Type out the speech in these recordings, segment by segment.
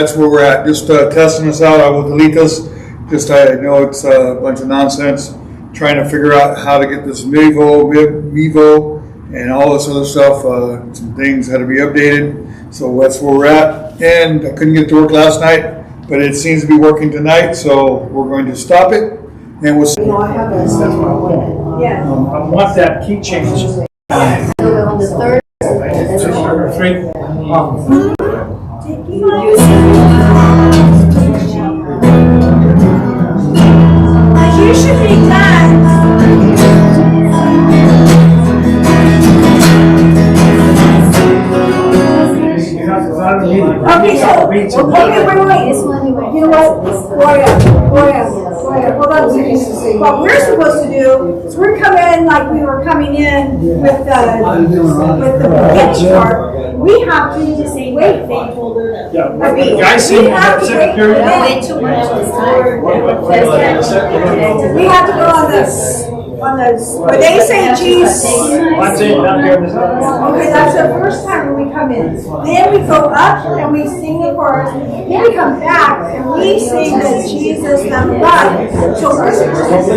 That's where we're at. Just testing this out. I will delete this. Just I know it's a bunch of nonsense. Trying to figure out how to get this Mevo, and all this other stuff. Some things had to be updated. So that's where we're at. And I couldn't get to work last night, but it seems to be working tonight. So we're going to stop it, and we'll see. No, I have this. That's what I want. Yeah. I want that key change. On the third. Number 3. You should be done. Okay, so, wait. You know what? Gloria, hold on a second. What we're supposed to do is we're coming like we were coming in with the beginning part. We have to just say, wait, Guys, see, we have to wait till we have to go on this, where they say Jesus. Okay, that's the first time when we come in. Then we go up and we sing the chorus. Then we come back and we sing the Jesus the blood. So we're supposed to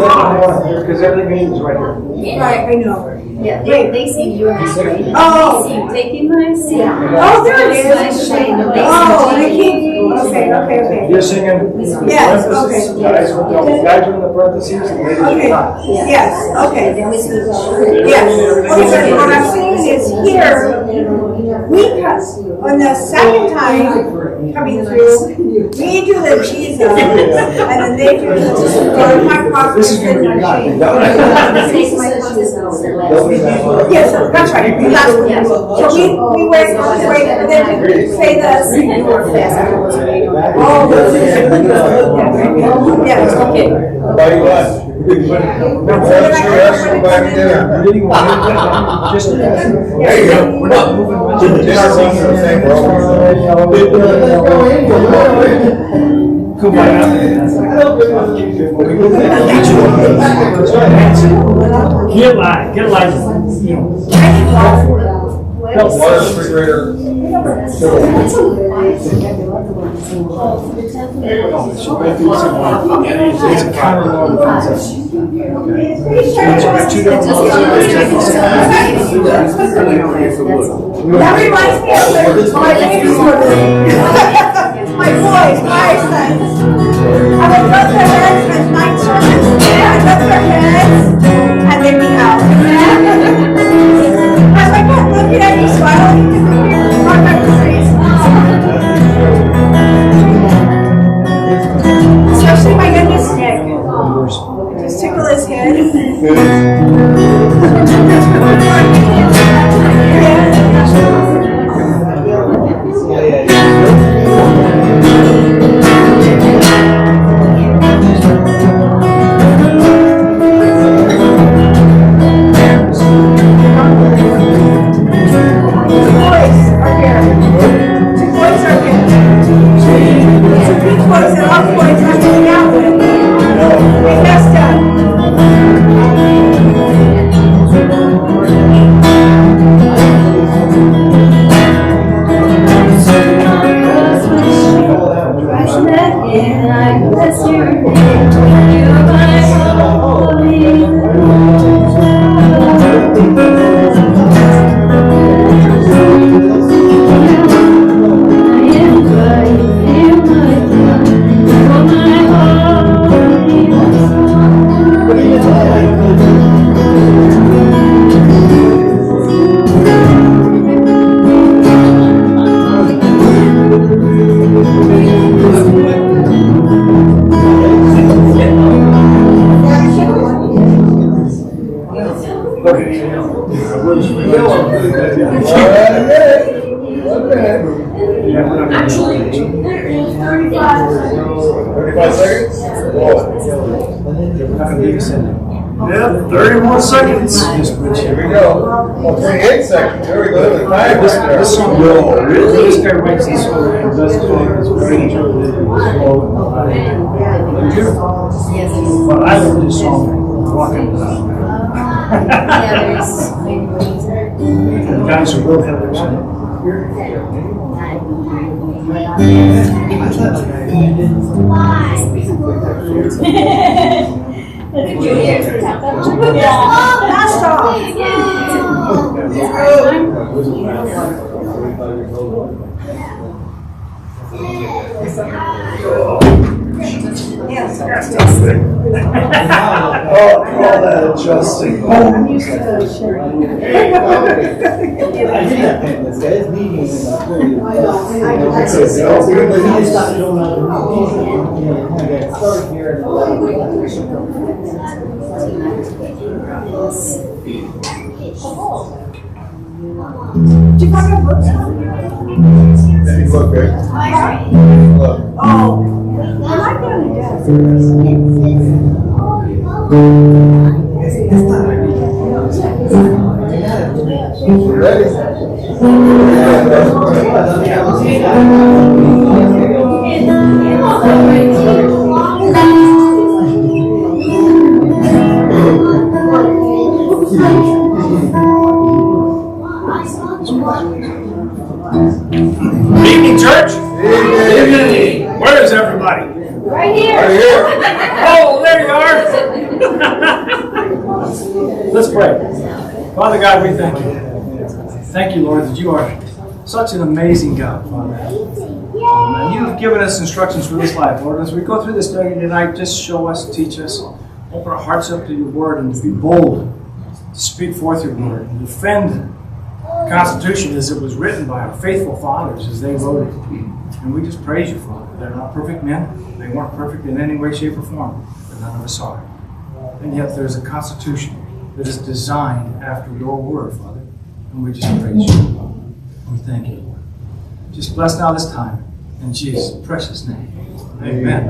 because everything is right here. right, I know. Yeah, they see yours. Oh. They see taking my seat. Oh, there it is. Oh, they keep. Okay. You're singing. Yes, okay. Guys are in the parentheses and ladies are Okay. not. Yes, okay. Yes. Okay, so what I'm saying is here, we cut on the second time coming through, we do the Jesus, and then they do the my prophet. This is going to be God. Yes, that's right. That's what we do. So we wait, and then we say this. Oh, yes, okay. Buy you lunch. Just There you go. We're not moving much. Get live. You know. Water refrigerator. It's a counter law concept. That reminds me of my baby's my boys, my sons. I would go to their heads with night sermons. I would go to their heads and they'd be out. I was like, I'm looking at you smiling. On my face. Especially my youngest Nick. Just tickle his head. Actually, 35 seconds? Yeah, 30 more seconds. Here we go. Oh, 28 seconds. There we go. The time This right there. song, really? This guy writes this song and does it. It's very but I love this song walking down. The guys are real headers. Last off. Yes. Oh, call that adjusting. I'm used to sharing. Did you find your books? Hey, look, Rick. Look. Oh, I like that on the desk. Good evening, church. Where is everybody? Right here. Oh, there you are. Let's pray. Father God, we thank you. Thank you, Lord, that you are such an amazing God, Father. And you have given us instructions for this life, Lord. As we go through this study tonight, just show us, teach us, open our hearts up to your word, and to be bold, to speak forth your word, and defend the Constitution as it was written by our faithful fathers as they wrote it. And we just praise you, Father. They're not perfect men. They weren't perfect in any way, shape, or form, but none of us are. And yet there's a Constitution that is designed after your word, Father. And we just praise you. We thank you, Lord. Just bless now this time. In Jesus' precious name. Amen.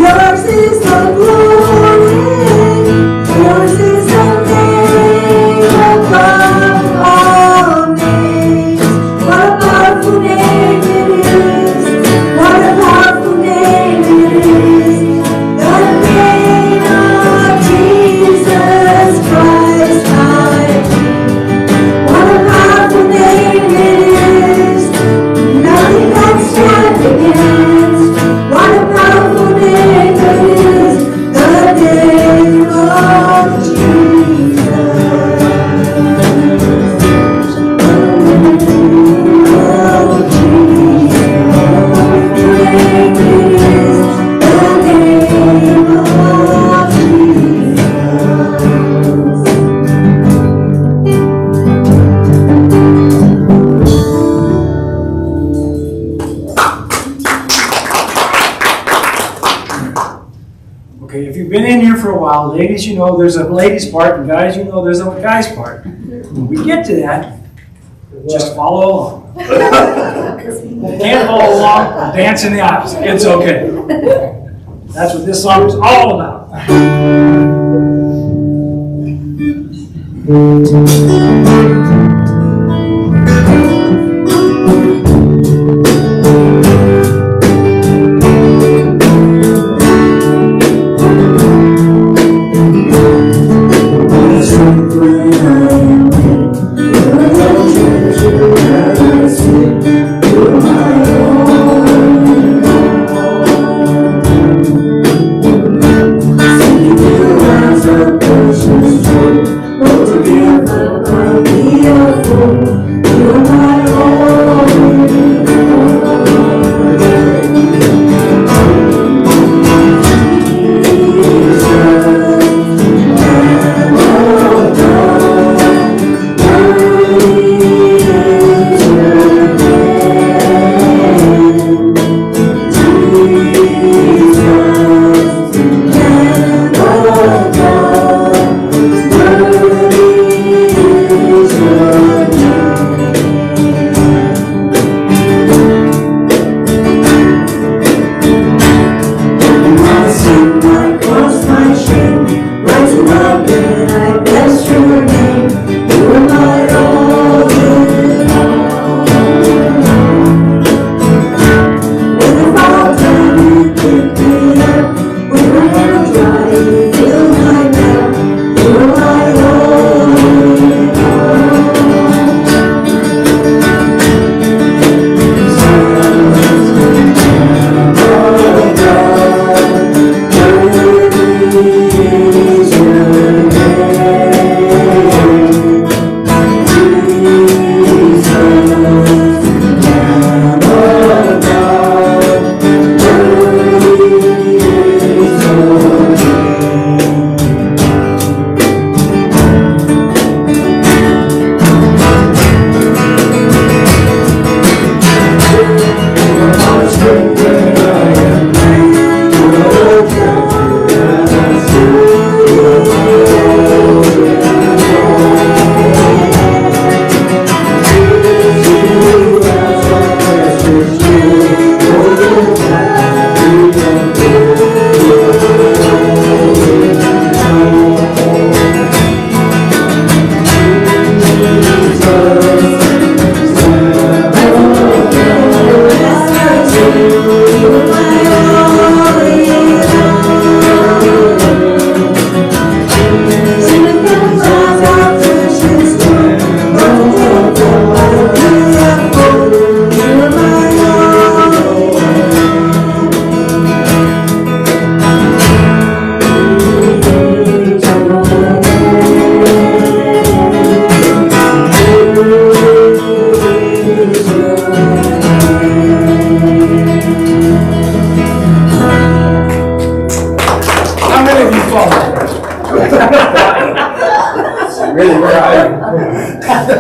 Yours is the glory, yours is the name. while. Ladies, you know there's a ladies part, and guys, you know there's a guys part. When we get to that, just follow along. If you can't follow along, dance in the aisles. It's okay. That's what this song is all about.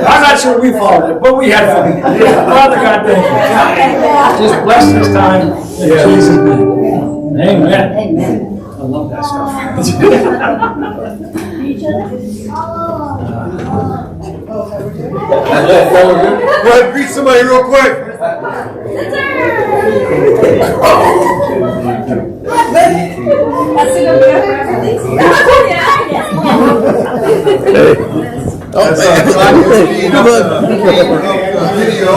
I'm not sure we followed it, but we had fun. Father God, thank you. Just bless this time in Jesus' name. Amen. Amen. I love that stuff. Go ahead, greet somebody real quick. Video. I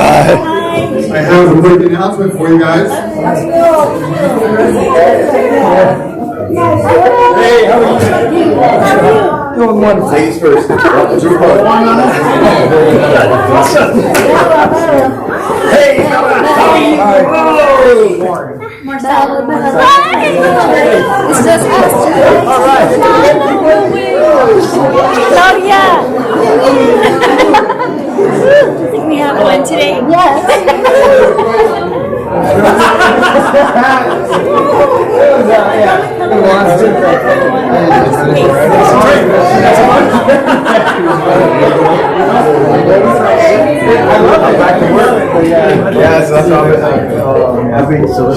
have a quick announcement for you guys. Hey, how are you? Doing wonderful. Ladies first. Hey, how are you? It's just us two. All right. Claudia. Think we have one today? Yes. I love it. Back to work. Yeah, so that's all I've been so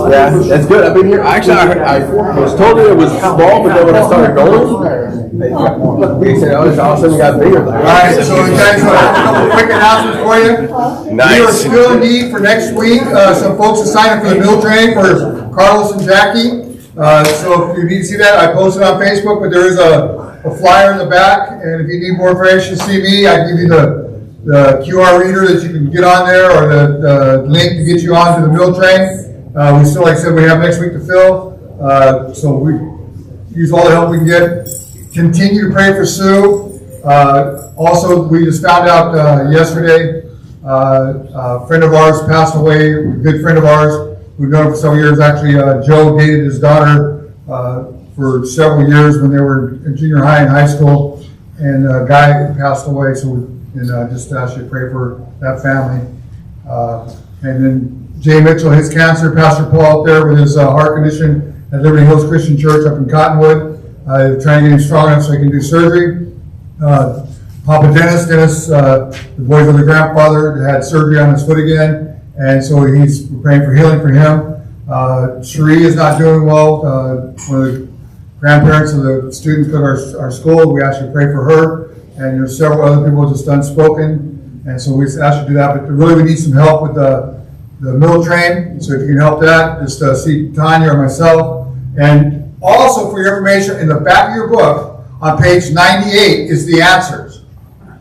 yeah, that's good. I've been here. Actually, I was told that it was small, but then when I started going, they said, oh, it's all of a sudden got bigger. All right, so we got a couple quick announcements for you. Nice. We are still in need for next week. Some folks are signing for the meal train for Carlos and Jackie. So if you need to see that, I posted on Facebook, but there is a flyer in the back. And if you need more information, see me. I give you the QR reader that you can get on there, or the link to get you onto the meal train. We still, like I said, we have next week to fill. So we use all the help we can get. Continue to pray for Sue. Also, we just found out yesterday, a friend of ours passed away, a good friend of ours. We've known him for several years. Actually, Joe dated his daughter for several years when they were in junior high and high school, and a guy passed away. So just ask you to pray for that family. And then Jay Mitchell, his cancer, Pastor Paul out there with his heart condition at Liberty Hills Christian Church up in Cottonwood. Trying to get him strong enough so he can do surgery. Papa Dennis, the boys of the grandfather, had surgery on his foot again, and so we're praying for healing for him. Cherie is not doing well. One of the grandparents of the students at our school, we asked you to pray for her, and there's several other people just unspoken, and so we asked you to do that. But really, we need some help with the mill train. So if you can help that, just see Tanya or myself. And also, for your information, in the back of your book, on page 98, is the answers.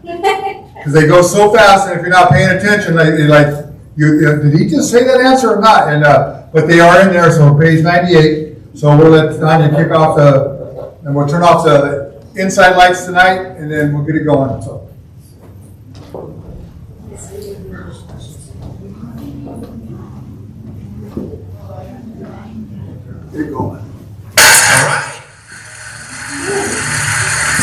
Because they go so fast, and if you're not paying attention, they're like, did he just say that answer or not? And but they are in there, so page 98. So we'll let Tanya kick off and we'll turn off the inside lights tonight, and then we'll get it going. So. Get it going. All right.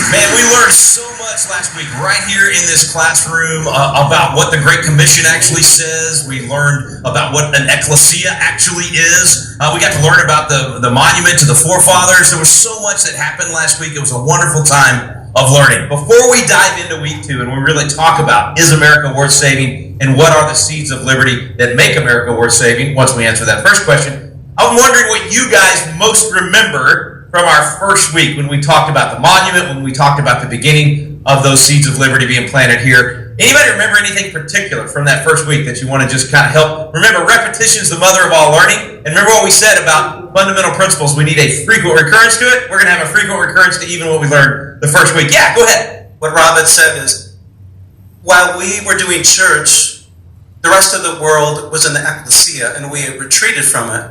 Man, we learned so much last week right here in this classroom about what the Great Commission actually says. We learned about what an ecclesia actually is. We got to learn about the monument to the forefathers. There was so much that happened last week. It was a wonderful time of learning. Before we dive into week 2 and we really talk about, is America worth saving, and what are the seeds of liberty that make America worth saving, once we answer that first question, I'm wondering what you guys most remember from our first week when we talked about the monument, when we talked about the beginning of those seeds of liberty being planted here. Anybody remember anything particular from that first week that you want to just kind of help? Remember, repetition is the mother of all learning. And remember what we said about fundamental principles. We need a frequent recurrence to it. We're going to have a frequent recurrence to even what we learned the first week. Yeah, go ahead. What Rob had said is, while we were doing church, the rest of the world was in the ecclesia, and we had retreated from it.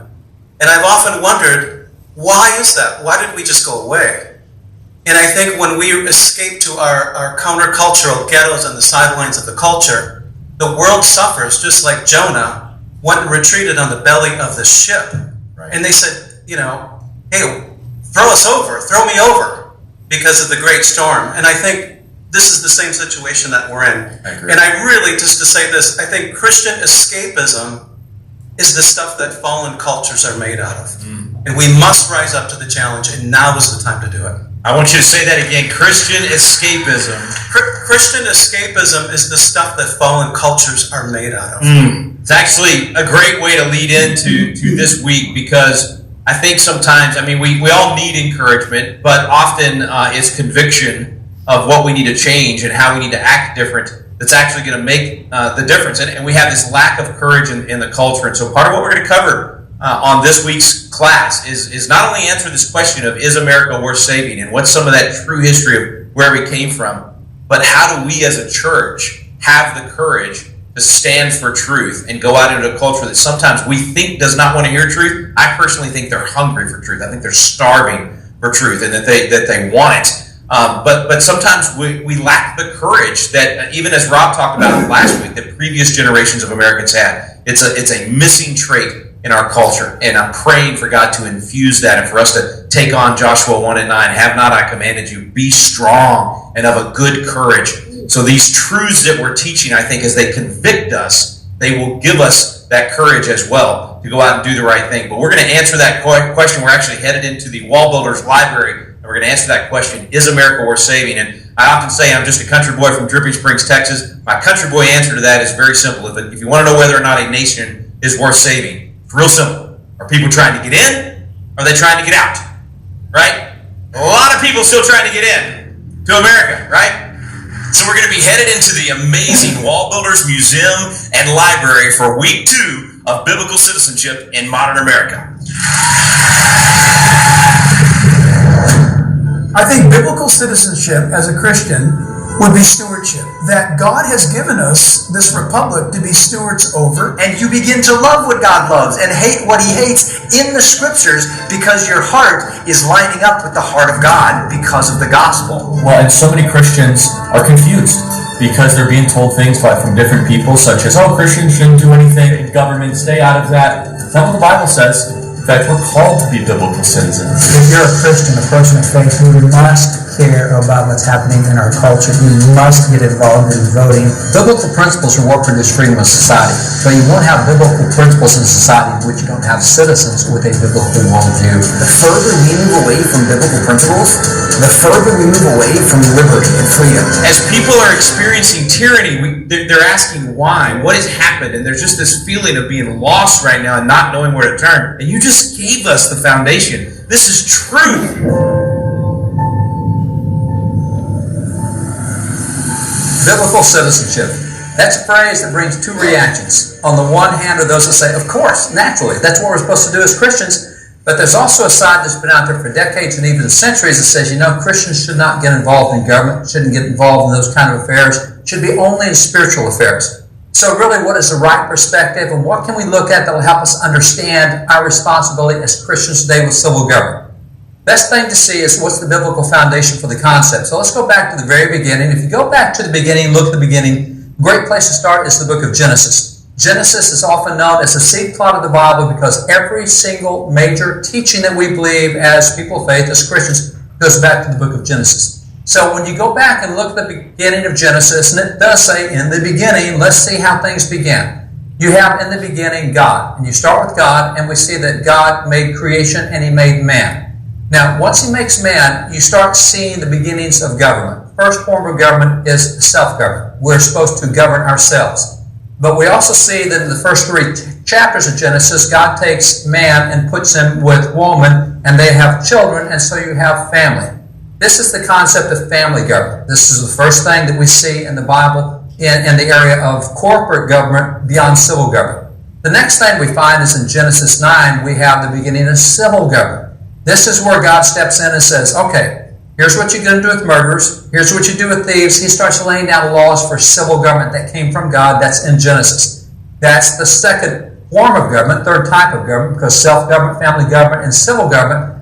And I've often wondered, why is that? Why did we just go away? And I think when we escape to our countercultural ghettos and the sidelines of the culture, the world suffers, just like Jonah went and retreated on the belly of the ship. Right. And they said, hey, throw us over, throw me over, because of the great storm. And I think this is the same situation that we're in. I agree. And I really, just to say this, I think Christian escapism is the stuff that fallen cultures are made out of. And we must rise up to the challenge, and now is the time to do it. I want you to say that again. Christian escapism. Christian escapism is the stuff that fallen cultures are made out of. It's actually a great way to lead into this week, because I think sometimes, we all need encouragement, but often it's conviction of what we need to change and how we need to act different that's actually going to make the difference. And we have this lack of courage in the culture. And so part of what we're going to cover on this week's class is not only answer this question of, is America worth saving, and what's some of that true history of where we came from, but how do we as a church have the courage to stand for truth and go out into a culture that sometimes we think does not want to hear truth. I personally think they're hungry for truth. I think they're starving for truth, and that they want it. But sometimes we lack the courage that, even as Rob talked about last week, that previous generations of Americans had. It's a missing trait in our culture, and I'm praying for God to infuse that and for us to take on Joshua 1 and 9. Have not I commanded you? Be strong and of a good courage. So these truths that we're teaching, I think, as they convict us, they will give us that courage as well to go out and do the right thing. But we're going to answer that question. We're actually headed into the Wall Builders Library, and we're going to answer that question, is America worth saving? And I often say I'm just a country boy from Dripping Springs, Texas. My country boy answer to that is very simple. If you want to know whether or not a nation is worth saving, it's real simple. Are people trying to get in? Or are they trying to get out? Right? A lot of people still trying to get in to America, right? So we're going to be headed into the amazing Wall Builders Museum and Library for week 2 of Biblical Citizenship in Modern America. I think biblical citizenship as a Christian would be stewardship. That God has given us this republic to be stewards over. And you begin to love what God loves and hate what He hates in the Scriptures because your heart is lining up with the heart of God because of the gospel. Well, and so many Christians are confused because they're being told things from different people, such as, oh, Christians shouldn't do anything, government, stay out of that. That's not what the Bible says. In fact, we're called to be biblical citizens. If you're a Christian, a person of faith, you must care about what's happening in our culture. You must get involved in voting. Biblical principles are what produce freedom of society. So you won't have biblical principles in society in which you don't have citizens with a biblical worldview. The further we move away from biblical principles, the further we move away from liberty and freedom. As people are experiencing tyranny, they're asking why. What has happened? And there's just this feeling of being lost right now and not knowing where to turn. And you just gave us the foundation. This is truth. Biblical citizenship. That's a phrase that brings 2 reactions. On the one hand are those that say, of course, naturally, that's what we're supposed to do as Christians. But there's also a side that's been out there for decades and even centuries that says, Christians should not get involved in government, shouldn't get involved in those kind of affairs, should be only in spiritual affairs. So really, what is the right perspective, and what can we look at that will help us understand our responsibility as Christians today with civil government? Best thing to see is what's the biblical foundation for the concept. So let's go back to the very beginning. If you go back to the beginning, look at the beginning, a great place to start is the book of Genesis. Genesis is often known as the seed plot of the Bible because every single major teaching that we believe as people of faith, as Christians, goes back to the book of Genesis. So when you go back and look at the beginning of Genesis, and it does say, in the beginning, let's see how things began. You have in the beginning God, and you start with God, and we see that God made creation and He made man. Now, once He makes man, you start seeing the beginnings of government. First form of government is self-government. We're supposed to govern ourselves. But we also see that in the first 3 chapters of Genesis, God takes man and puts him with woman, and they have children, and so you have family. This is the concept of family government. This is the first thing that we see in the Bible in the area of corporate government beyond civil government. The next thing we find is in Genesis 9, we have the beginning of civil government. This is where God steps in and says, okay, here's what you're going to do with murderers. Here's what you do with thieves. He starts laying down laws for civil government that came from God. That's in Genesis. That's the second form of government, third type of government, because self-government, family government, and civil government.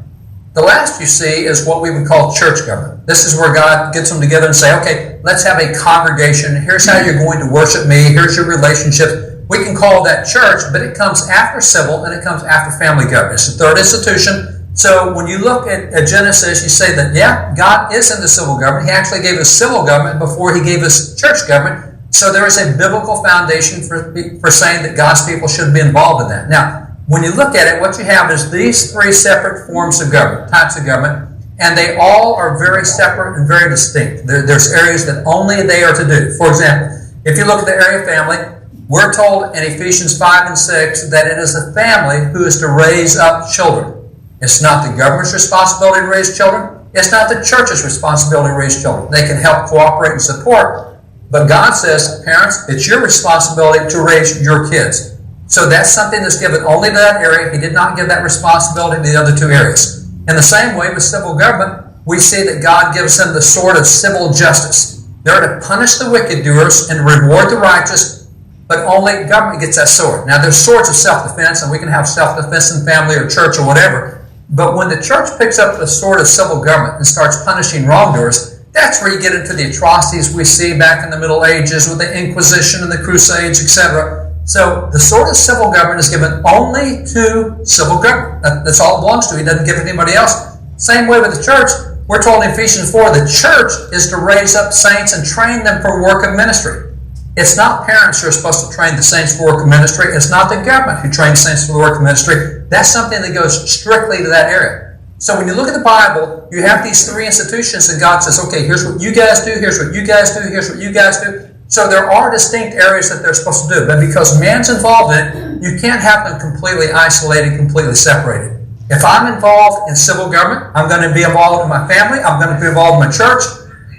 The last you see is what we would call church government. This is where God gets them together and say, okay, let's have a congregation. Here's how you're going to worship me. Here's your relationship. We can call that church, but it comes after civil and it comes after family government. It's the third institution. So when you look at Genesis, you say that, yeah, God is in the civil government. He actually gave us civil government before He gave us church government. So there is a biblical foundation for saying that God's people should be involved in that. Now, when you look at it, what you have is these 3 separate forms of government, types of government, and they all are very separate and very distinct. There's areas that only they are to do. For example, if you look at the area of family, we're told in Ephesians 5 and 6 that it is the family who is to raise up children. It's not the government's responsibility to raise children. It's not the church's responsibility to raise children. They can help cooperate and support, but God says, parents, it's your responsibility to raise your kids. So that's something that's given only to that area. He did not give that responsibility to the other 2 areas. In the same way with civil government, we see that God gives them the sword of civil justice. They're to punish the wicked doers and reward the righteous, but only government gets that sword. Now, there's swords of self-defense, and we can have self-defense in family or church or whatever. But when the church picks up the sword of civil government and starts punishing wrongdoers, that's where you get into the atrocities we see back in the Middle Ages with the Inquisition and the Crusades, etc. So the sword of civil government is given only to civil government. That's all it belongs to. He doesn't give it to anybody else. Same way with the church. We're told in Ephesians 4, the church is to raise up saints and train them for work of ministry. It's not parents who are supposed to train the saints for work of ministry. It's not the government who trains saints for the work of ministry. That's something that goes strictly to that area. So when you look at the Bible, you have these three institutions, and God says, okay, here's what you guys do, here's what you guys do, here's what you guys do. So there are distinct areas that they're supposed to do, but because man's involved in it, you can't have them completely isolated, completely separated. If I'm involved in civil government, I'm going to be involved in my family, I'm going to be involved in my church.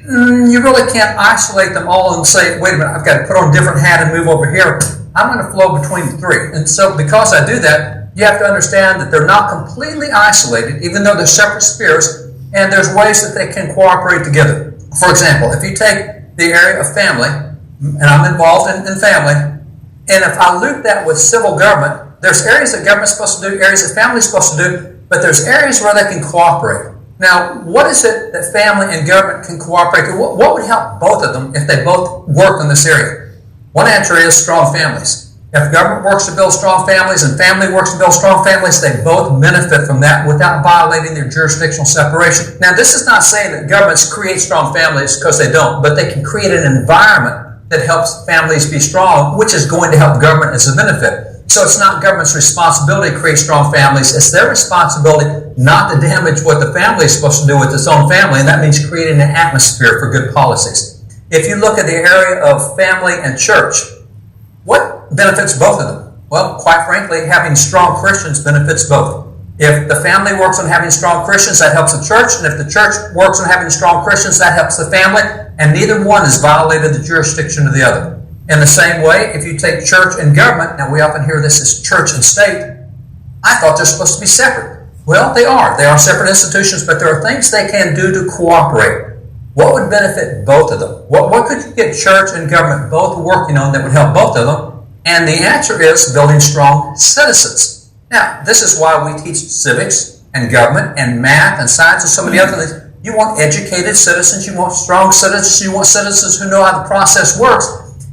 You really can't isolate them all and say, wait a minute, I've got to put on a different hat and move over here. I'm going to flow between the three. And so because I do that, you have to understand that they're not completely isolated, even though they're separate spheres, and there's ways that they can cooperate together. For example, if you take the area of family, and I'm involved in family, and if I loop that with civil government, there's areas that government's supposed to do, areas that family's supposed to do, but there's areas where they can cooperate. Now, what is it that family and government can cooperate? What would help both of them if they both work in this area? One answer is strong families. If government works to build strong families and family works to build strong families, they both benefit from that without violating their jurisdictional separation. Now, this is not saying that governments create strong families, because they don't, but they can create an environment that helps families be strong, which is going to help government as a benefit. So it's not government's responsibility to create strong families. It's their responsibility not to damage what the family is supposed to do with its own family, and that means creating an atmosphere for good policies. If you look at the area of family and church, what benefits both of them? Well, quite frankly, having strong Christians benefits both. If the family works on having strong Christians, that helps the church, and if the church works on having strong Christians, that helps the family, and neither one has violated the jurisdiction of the other. In the same way, if you take church and government, now we often hear this as church and state, I thought they're supposed to be separate. Well, they are. They are separate institutions, but there are things they can do to cooperate. What would benefit both of them? What could you get church and government both working on that would help both of them? And the answer is building strong citizens. Now, this is why we teach civics and government and math and science and so many other things. You want educated citizens, you want strong citizens, you want citizens who know how the process works.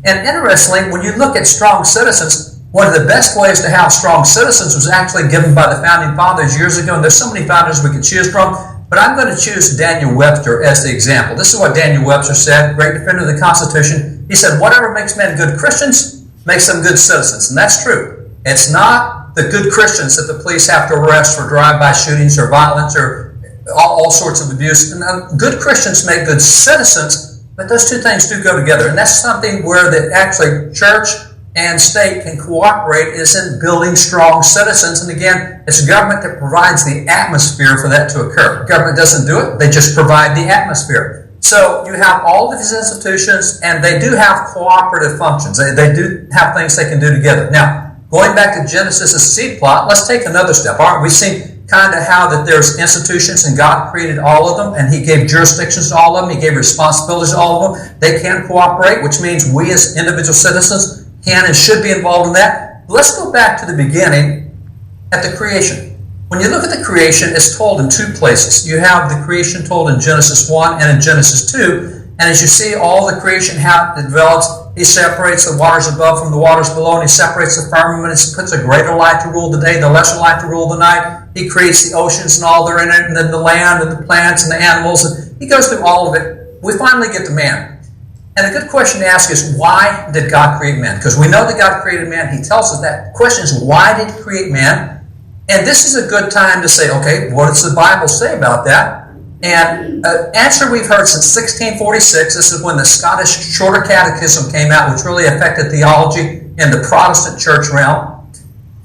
And interestingly, when you look at strong citizens, one of the best ways to have strong citizens was actually given by the founding fathers years ago, and there's so many founders we could choose from, but I'm going to choose Daniel Webster as the example. This is what Daniel Webster said, great defender of the Constitution. He said, whatever makes men good Christians makes them good citizens, and that's true. It's not the good Christians that the police have to arrest for drive-by shootings or violence or all sorts of abuse. And good Christians make good citizens, but those two things do go together. And that's something where that actually church and state can cooperate, is in building strong citizens. And again, it's government that provides the atmosphere for that to occur. Government doesn't do it, they just provide the atmosphere. So you have all of these institutions, and they do have cooperative functions. They do have things they can do together. Now, going back to Genesis' seed plot, let's take another step. All right, we've seen kind of how that there's institutions and God created all of them, and He gave jurisdictions to all of them. He gave responsibilities to all of them. They can cooperate, which means we as individual citizens can and should be involved in that. But let's go back to the beginning at the creation. When you look at the creation, it's told in two places. You have the creation told in Genesis 1 and in Genesis 2. And as you see all the creation, how it develops, He separates the waters above from the waters below, and He separates the firmament. He puts a greater light to rule the day, the lesser light to rule the night. He creates the oceans and all that are in it, and then the land and the plants and the animals. And He goes through all of it. We finally get to man. And a good question to ask is, why did God create man? Because we know that God created man. He tells us that. The question is, why did He create man? And this is a good time to say, okay, what does the Bible say about that? And an answer we've heard since 1646, this is when the Scottish Shorter Catechism came out, which really affected theology in the Protestant church realm.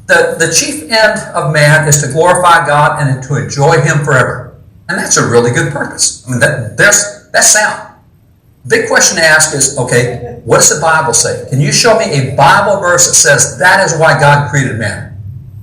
The chief end of man is to glorify God and to enjoy Him forever. And that's a really good purpose. I mean, that's sound. Big question to ask is, okay, what does the Bible say? Can you show me a Bible verse that says that is why God created man?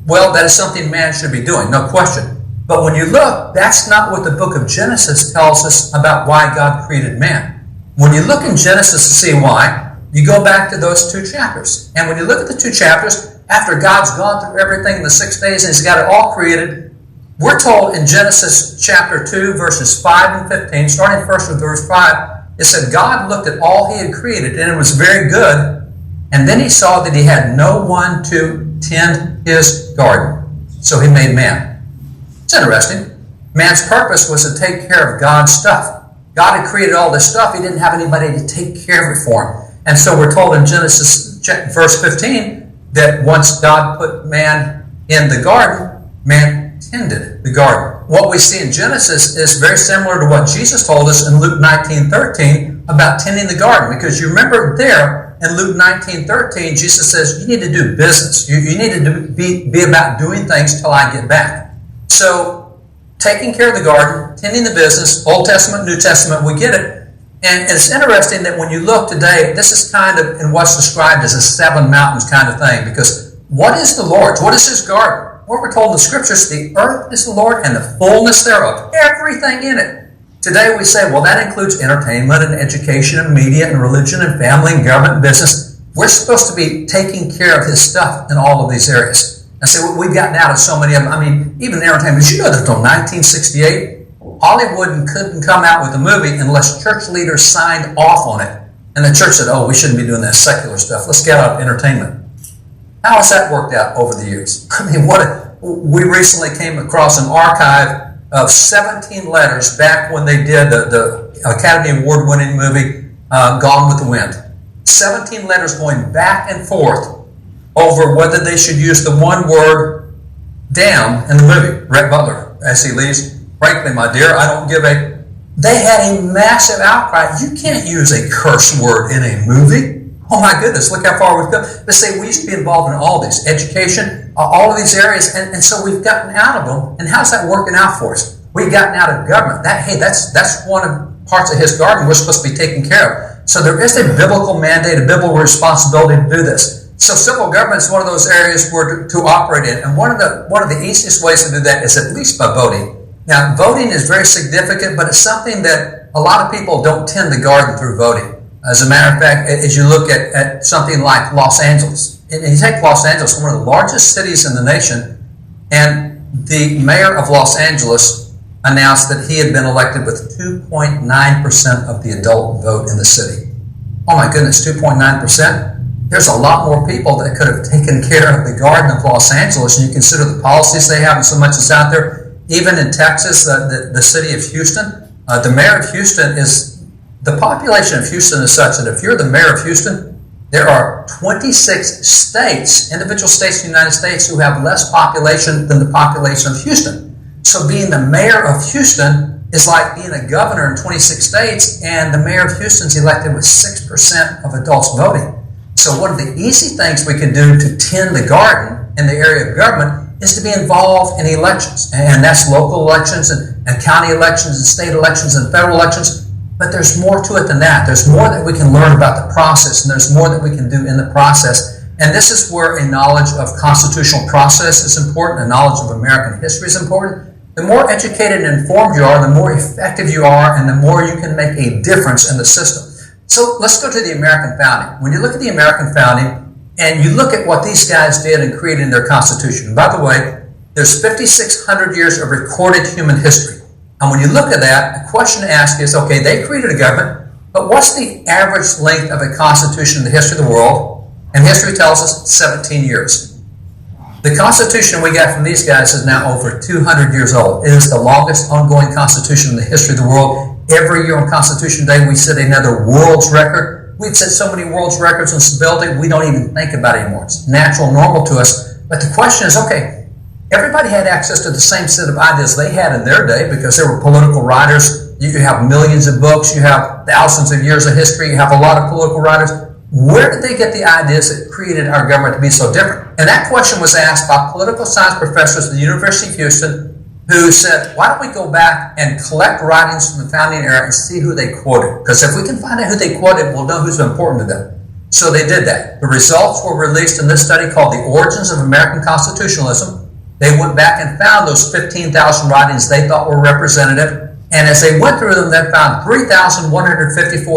Well, that is something man should be doing, no question. But when you look, that's not what the book of Genesis tells us about why God created man. When you look in Genesis to see why, you go back to those two chapters. And when you look at the two chapters, after God's gone through everything in the 6 days and He's got it all created, we're told in Genesis chapter 2, verses 5 and 15, starting first with verse 5, it said, God looked at all He had created, and it was very good. And then He saw that He had no one to tend His garden. So He made man. It's interesting. Man's purpose was to take care of God's stuff. God had created all this stuff. He didn't have anybody to take care of it for Him. And so we're told in Genesis verse 15 that once God put man in the garden, man tended the garden. What we see in Genesis is very similar to what Jesus told us in Luke 19:13 about tending the garden. Because you remember there in Luke 19:13, Jesus says, you need to do business. You need to be about doing things till I get back. So taking care of the garden, tending the business, Old Testament, New Testament, we get it. And it's interesting that when you look today, this is kind of in what's described as a seven mountains kind of thing. Because what is the Lord's? What is His garden? What we're told in the Scriptures, the earth is the Lord and the fullness thereof, everything in it. Today we say, well, that includes entertainment and education and media and religion and family and government and business. We're supposed to be taking care of His stuff in all of these areas. And so we've gotten out of so many of them. I mean, even entertainment. Did you know that until 1968, Hollywood couldn't come out with a movie unless church leaders signed off on it. And the church said, oh, we shouldn't be doing that secular stuff. Let's get out of entertainment. How has that worked out over the years? I mean, we recently came across an archive of 17 letters back when they did the Academy Award-winning movie Gone with the Wind. 17 letters going back and forth over whether they should use the one word damn in the movie. Rhett Butler, as he leaves, frankly, my dear, I don't give a... They had a massive outcry. You can't use a curse word in a movie. Oh my goodness, look how far we've come. They say we used to be involved in all this, education, all of these areas, and so we've gotten out of them. And how's that working out for us? We've gotten out of government. That's one of the parts of His garden we're supposed to be taking care of. So there is a biblical mandate, a biblical responsibility to do this. So civil government is one of those areas where to operate in, and one of the easiest ways to do that is at least by voting. Now, voting is very significant, but it's something that a lot of people don't tend to garden through voting. As a matter of fact, as you look at something like Los Angeles, and you take Los Angeles, one of the largest cities in the nation, and the mayor of Los Angeles announced that he had been elected with 2.9% of the adult vote in the city. Oh my goodness, 2.9%? There's a lot more people that could have taken care of the garden of Los Angeles, and you consider the policies they have and so much that's out there. Even in Texas, the city of Houston, the mayor of Houston the population of Houston is such that if you're the mayor of Houston, there are 26 states, individual states in the United States, who have less population than the population of Houston. So being the mayor of Houston is like being a governor in 26 states, and the mayor of Houston's elected with 6% of adults voting. So one of the easy things we can do to tend the garden in the area of government is to be involved in elections. And that's local elections and county elections and state elections and federal elections. But there's more to it than that. There's more that we can learn about the process, and there's more that we can do in the process. And this is where a knowledge of constitutional process is important, a knowledge of American history is important. The more educated and informed you are, the more effective you are, and the more you can make a difference in the system. So let's go to the American founding. When you look at the American founding, and you look at what these guys did in creating their Constitution. And by the way, there's 5,600 years of recorded human history. And when you look at that, the question to ask is, okay, they created a government, but what's the average length of a Constitution in the history of the world? And history tells us 17 years. The Constitution we got from these guys is now over 200 years old. It is the longest ongoing Constitution in the history of the world. Every year on Constitution Day, we set another world's record. We've set so many world's records on stability, we don't even think about it anymore. It's natural, normal to us. But the question is, okay, everybody had access to the same set of ideas they had in their day because there were political writers. You have millions of books. You have thousands of years of history. You have a lot of political writers. Where did they get the ideas that created our government to be so different? And that question was asked by political science professors at the University of Houston who said, why don't we go back and collect writings from the founding era and see who they quoted? Because if we can find out who they quoted, we'll know who's important to them. So they did that. The results were released in this study called The Origins of American Constitutionalism. They went back and found those 15,000 writings they thought were representative. And as they went through them, they found 3,154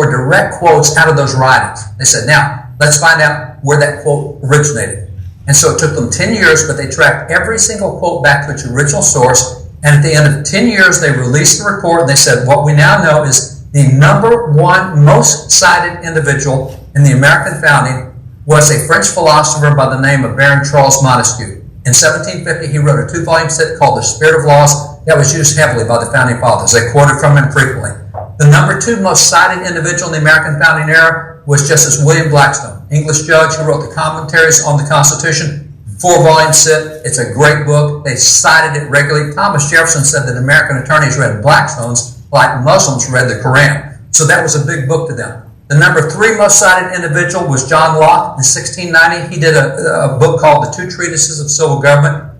direct quotes out of those writings. They said, now, let's find out where that quote originated. And so it took them 10 years, but they tracked every single quote back to its original source. And at the end of 10 years, they released the report, and they said, what we now know is the number one most cited individual in the American founding was a French philosopher by the name of Baron Charles Montesquieu. In 1750, he wrote a 2-volume set called The Spirit of Laws that was used heavily by the Founding Fathers. They quoted from him frequently. The number 2 most cited individual in the American founding era was Justice William Blackstone, English judge who wrote the commentaries on the Constitution. 4-volume set. It's a great book. They cited it regularly. Thomas Jefferson said that American attorneys read Blackstone's like Muslims read the Quran. So that was a big book to them. The number 3 most cited individual was John Locke in 1690. He did a book called The Two Treatises of Civil Government.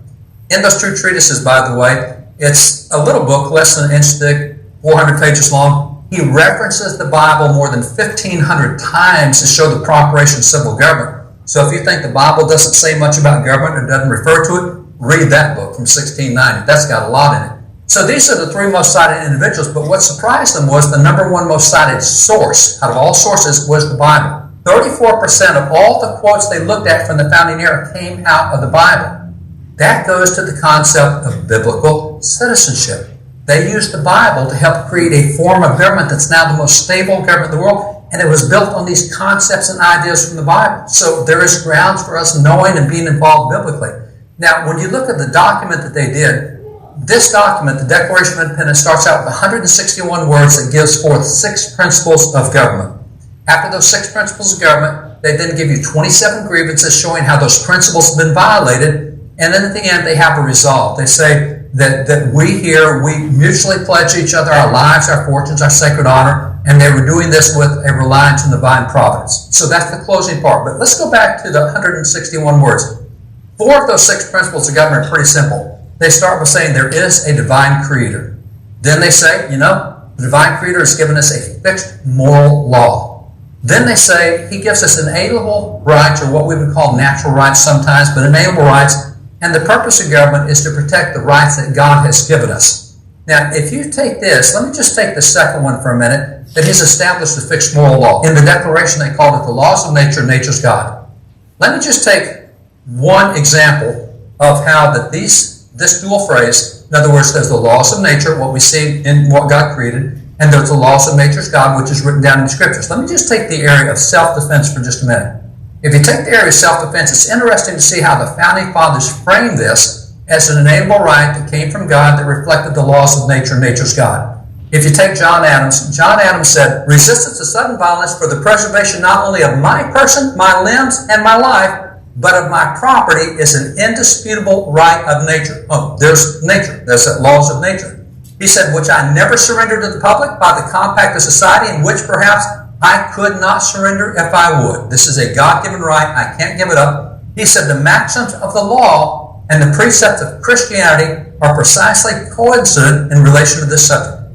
In those 2 treatises, by the way, it's a little book, less than an inch thick, 400 pages long. He references the Bible more than 1,500 times to show the operation of civil government. So if you think the Bible doesn't say much about government or doesn't refer to it, read that book from 1690. That's got a lot in it. So these are the 3 most cited individuals, but what surprised them was the number 1 most cited source out of all sources was the Bible. 34% of all the quotes they looked at from the founding era came out of the Bible. That goes to the concept of biblical citizenship. They used the Bible to help create a form of government that's now the most stable government in the world, and it was built on these concepts and ideas from the Bible. So there is grounds for us knowing and being involved biblically. Now, when you look at the document that they did, this document, the Declaration of Independence, starts out with 161 words that gives forth 6 principles of government. After those 6 principles of government, they then give you 27 grievances showing how those principles have been violated, and then at the end they have a resolve. They say that we mutually pledge each other our lives, our fortunes, our sacred honor, and they were doing this with a reliance on divine providence. So that's the closing part. But let's go back to the 161 words. 4 of those 6 principles of government are pretty simple. They start with saying there is a divine creator. Then they say, the divine creator has given us a fixed moral law. Then they say he gives us inalienable rights, or what we would call natural rights sometimes, but inalienable rights. And the purpose of government is to protect the rights that God has given us. Now, if you take this, let me just take the second one for a minute, that he's established a fixed moral law. In the Declaration, they called it the laws of nature, nature's God. Let me just take one example of how that this dual phrase, in other words, there's the laws of nature, what we see in what God created, and there's the laws of nature's God, which is written down in the scriptures. Let me just take the area of self-defense for just a minute. If you take the area of self-defense, it's interesting to see how the founding fathers framed this as an inalienable right that came from God that reflected the laws of nature and nature's God. If you take John Adams said, resistance to sudden violence for the preservation not only of my person, my limbs, and my life, but of my property is an indisputable right of nature. Oh, there's nature. There's the laws of nature. He said, which I never surrender to the public by the compact of society, in which perhaps I could not surrender if I would. This is a God-given right. I can't give it up. He said the maxims of the law and the precepts of Christianity are precisely coincident in relation to this subject.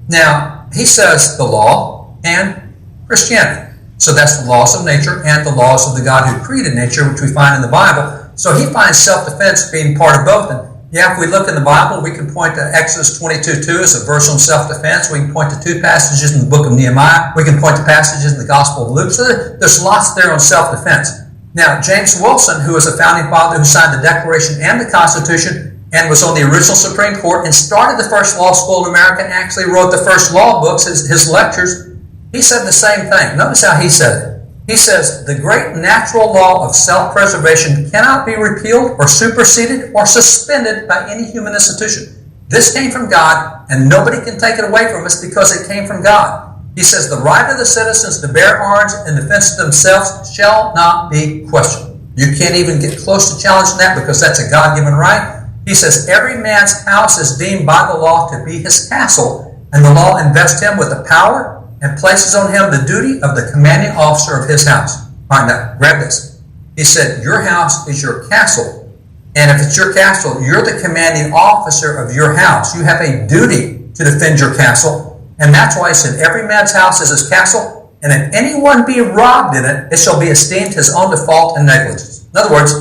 Now, he says the law and Christianity. So that's the laws of nature and the laws of the God who created nature, which we find in the Bible. So he finds self-defense being part of both. And if we look in the Bible, we can point to Exodus 22:2 as a verse on self-defense. We can point to 2 passages in the book of Nehemiah. We can point to passages in the Gospel of Luke. So there's lots there on self-defense. Now, James Wilson, who was a founding father who signed the Declaration and the Constitution and was on the original Supreme Court and started the first law school in America and actually wrote the first law books, his lectures, he said the same thing. Notice how he said it. He says, the great natural law of self-preservation cannot be repealed or superseded or suspended by any human institution. This came from God, and nobody can take it away from us because it came from God. He says, the right of the citizens to bear arms in defense of themselves shall not be questioned. You can't even get close to challenging that because that's a God-given right. He says, every man's house is deemed by the law to be his castle, and the law invests him with the power and places on him the duty of the commanding officer of his house. All right, now, grab this. He said, your house is your castle. And if it's your castle, you're the commanding officer of your house. You have a duty to defend your castle. And that's why he said, every man's house is his castle. And if anyone be robbed in it, it shall be esteemed his own default and negligence. In other words,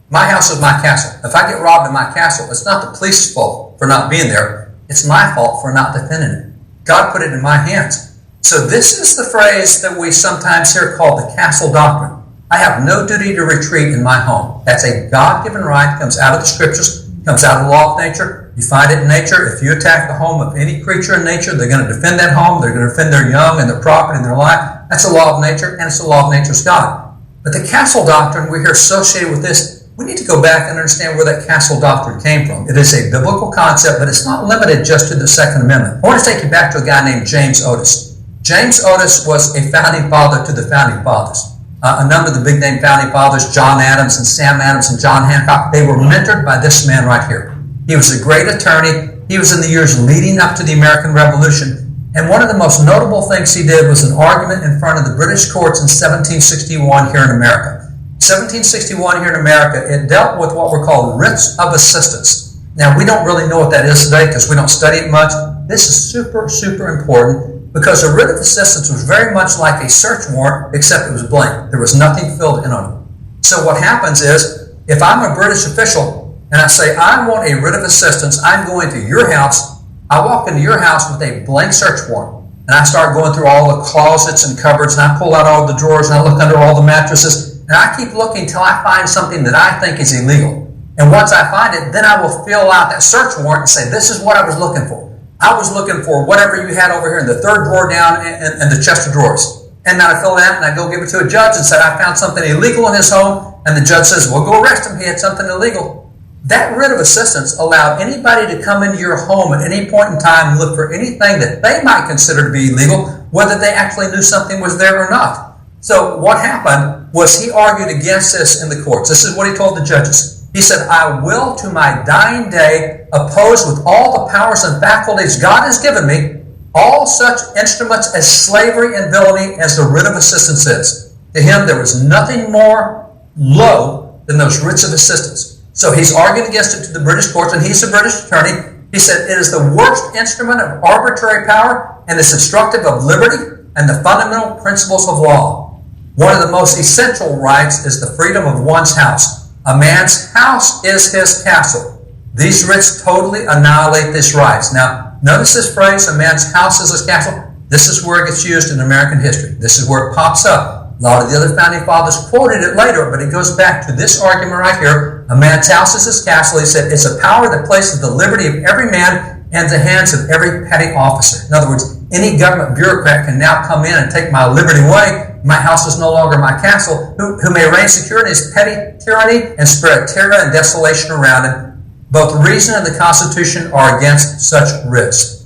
my house is my castle. If I get robbed in my castle, it's not the police's fault for not being there. It's my fault for not defending it. God put it in my hands. So this is the phrase that we sometimes hear called the castle doctrine. I have no duty to retreat in my home. That's a God-given right, comes out of the scriptures, comes out of the law of nature. You find it in nature. If you attack the home of any creature in nature, they're going to defend that home. They're going to defend their young and their property and their life. That's the law of nature, and it's the law of nature's God. But the castle doctrine we hear associated with this, we need to go back and understand where that castle doctrine came from. It is a biblical concept, but it's not limited just to the Second Amendment. I want to take you back to a guy named James Otis. James Otis was a founding father to the founding fathers. A number of the big name founding fathers, John Adams and Sam Adams and John Hancock, they were mentored by this man right here. He was a great attorney. He was in the years leading up to the American Revolution. And one of the most notable things he did was an argument in front of the British courts in 1761 here in America. 1761 here in America, it dealt with what were called writs of assistance. Now, we don't really know what that is today because we don't study it much. This is super, super important because a writ of assistance was very much like a search warrant, except it was blank. There was nothing filled in on it. So what happens is, if I'm a British official and I say, I want a writ of assistance, I'm going to your house, I walk into your house with a blank search warrant. And I start going through all the closets and cupboards, and I pull out all the drawers, and I look under all the mattresses, and I keep looking till I find something that I think is illegal. And once I find it, then I will fill out that search warrant and say, this is what I was looking for. I was looking for whatever you had over here in the third drawer down in the chest of drawers. And then I fill it out, and I go give it to a judge and say, I found something illegal in his home, and the judge says, well, go arrest him, he had something illegal. That writ of assistance allowed anybody to come into your home at any point in time and look for anything that they might consider to be illegal, whether they actually knew something was there or not. So what happened was he argued against this in the courts. This is what he told the judges. He said, I will to my dying day oppose with all the powers and faculties God has given me all such instruments as slavery and villainy as the writ of assistance is. To him there was nothing more low than those writs of assistance. So he's arguing against it to the British courts, and he's a British attorney. He said, it is the worst instrument of arbitrary power and is obstructive of liberty and the fundamental principles of law. One of the most essential rights is the freedom of one's house. A man's house is his castle. These writs totally annihilate these rights. Now, notice this phrase, a man's house is his castle. This is where it gets used in American history. This is where it pops up. A lot of the other founding fathers quoted it later, but it goes back to this argument right here. A man's house is his castle. He said, it's a power that places the liberty of every man in the hands of every petty officer. In other words, any government bureaucrat can now come in and take my liberty away. My house is no longer my castle. Who may reign secure in his petty tyranny and spread terror and desolation around him. Both reason and the Constitution are against such writs.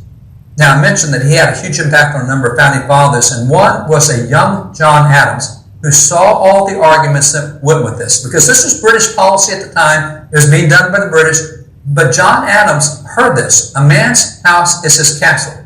Now, I mentioned that he had a huge impact on a number of founding fathers, and one was a young John Adams who saw all the arguments that went with this. Because this was British policy at the time. It was being done by the British. But John Adams heard this. A man's house is his castle.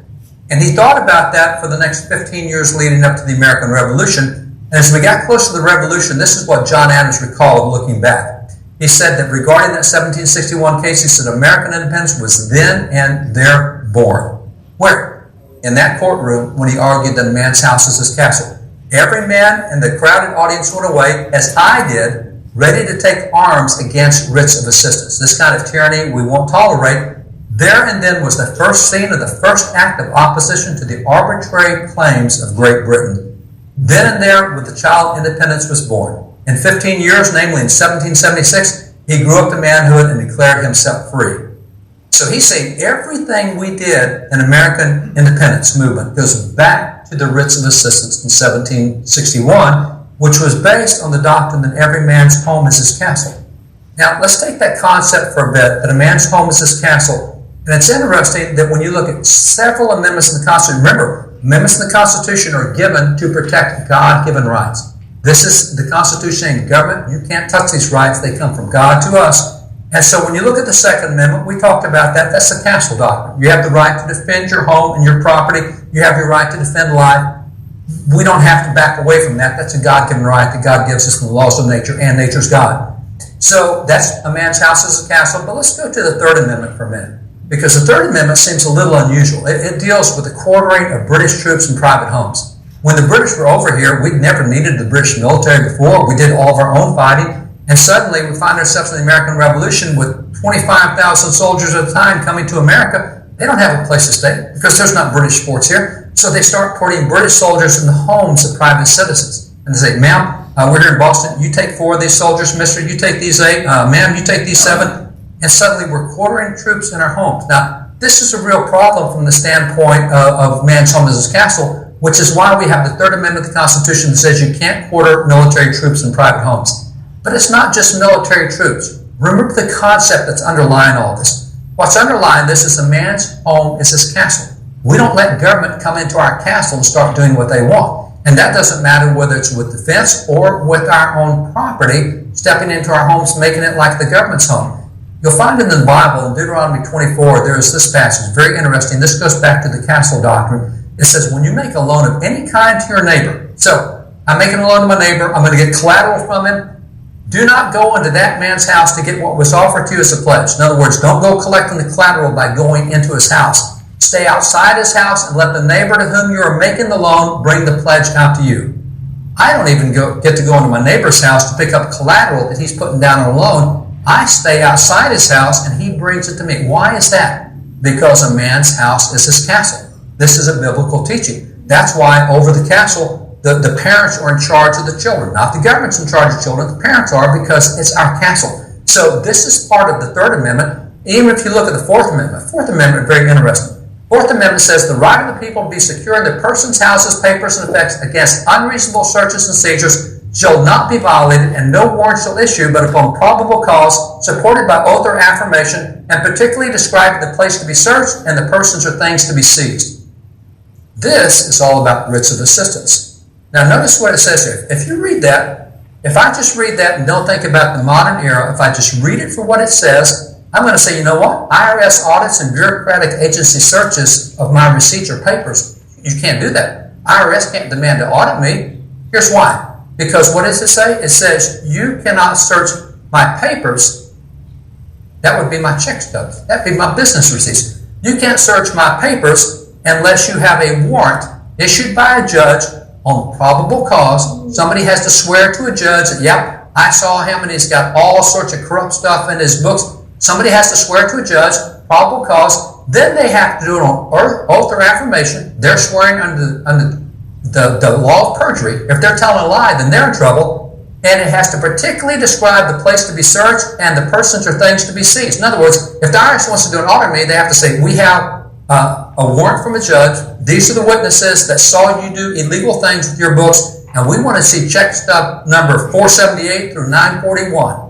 And he thought about that for the next 15 years leading up to the American Revolution. And as we got close to the Revolution, this is what John Adams recalled looking back. He said that regarding that 1761 case, he said American independence was then and there born. Where? In that courtroom when he argued that a man's house is his castle. Every man in the crowded audience went away, as I did, ready to take arms against writs of assistance. This kind of tyranny we won't tolerate. There and then was the first scene of the first act of opposition to the arbitrary claims of Great Britain. Then and there, with the child independence was born. In 15 years, namely in 1776, he grew up to manhood and declared himself free. So he's saying everything we did in American independence movement goes back to the writs of assistance in 1761, which was based on the doctrine that every man's home is his castle. Now, let's take that concept for a bit, that a man's home is his castle. And it's interesting that when you look at several amendments in the Constitution, remember, amendments in the Constitution are given to protect God-given rights. This is the Constitution saying, government, you can't touch these rights. They come from God to us. And so when you look at the Second Amendment, we talked about that. That's the castle doctrine. You have the right to defend your home and your property. You have your right to defend life. We don't have to back away from that. That's a God-given right that God gives us in the laws of nature, and nature's God. So that's a man's house is a castle. But let's go to the Third Amendment for a minute, because the Third Amendment seems a little unusual. It deals with the quartering of British troops in private homes. When the British were over here, we'd never needed the British military before. We did all of our own fighting. And suddenly we find ourselves in the American Revolution with 25,000 soldiers at a time coming to America. They don't have a place to stay because there's not British forts here. So they start putting British soldiers in the homes of private citizens. And they say, ma'am, we're here in Boston. You take 4 of these soldiers. Mister, you take these 8. Ma'am, you take these 7. And suddenly we're quartering troops in our homes. Now, this is a real problem from the standpoint of man's home as his castle, which is why we have the Third Amendment of the Constitution that says you can't quarter military troops in private homes. But it's not just military troops. Remember the concept that's underlying all this. What's underlying this is a man's home is his castle. We don't let government come into our castle and start doing what they want. And that doesn't matter whether it's with defense or with our own property, stepping into our homes, making it like the government's home. You'll find in the Bible, in Deuteronomy 24, there is this passage, very interesting. This goes back to the castle doctrine. It says, when you make a loan of any kind to your neighbor, so I'm making a loan to my neighbor, I'm going to get collateral from him, do not go into that man's house to get what was offered to you as a pledge. In other words, don't go collecting the collateral by going into his house. Stay outside his house and let the neighbor to whom you are making the loan bring the pledge out to you. I don't even get to go into my neighbor's house to pick up collateral that he's putting down on a loan. I stay outside his house and he brings it to me. Why is that? Because a man's house is his castle. This is a biblical teaching. That's why over the castle, the parents are in charge of the children. Not the government's in charge of children. The parents are, because it's our castle. So this is part of the Third Amendment. Even if you look at the Fourth Amendment, Fourth Amendment, very interesting. Fourth Amendment says the right of the people to be secure in their persons, houses, papers, and effects against unreasonable searches and seizures shall not be violated, and no warrant shall issue but upon probable cause, supported by oath or affirmation, and particularly describing the place to be searched and the persons or things to be seized. This is all about writs of assistance. Now notice what it says here. If you read that, if I just read that and don't think about the modern era, if I just read it for what it says, I'm going to say, you know what? IRS audits and bureaucratic agency searches of my receipts or papers, you can't do that. IRS can't demand to audit me. Here's why. Because what does it say? It says, you cannot search my papers. That would be my check stubs. That would be my business receipts. You can't search my papers unless you have a warrant issued by a judge on probable cause. Somebody has to swear to a judge that, yep, I saw him and he's got all sorts of corrupt stuff in his books. Somebody has to swear to a judge, probable cause. Then they have to do it on oath or affirmation. They're swearing under the law of perjury. If they're telling a lie, then they're in trouble. And it has to particularly describe the place to be searched and the persons or things to be seized. In other words, if the IRS wants to do an audit on me, they have to say, we have a warrant from a judge. These are the witnesses that saw you do illegal things with your books, and we want to see check stub number 478 through 941.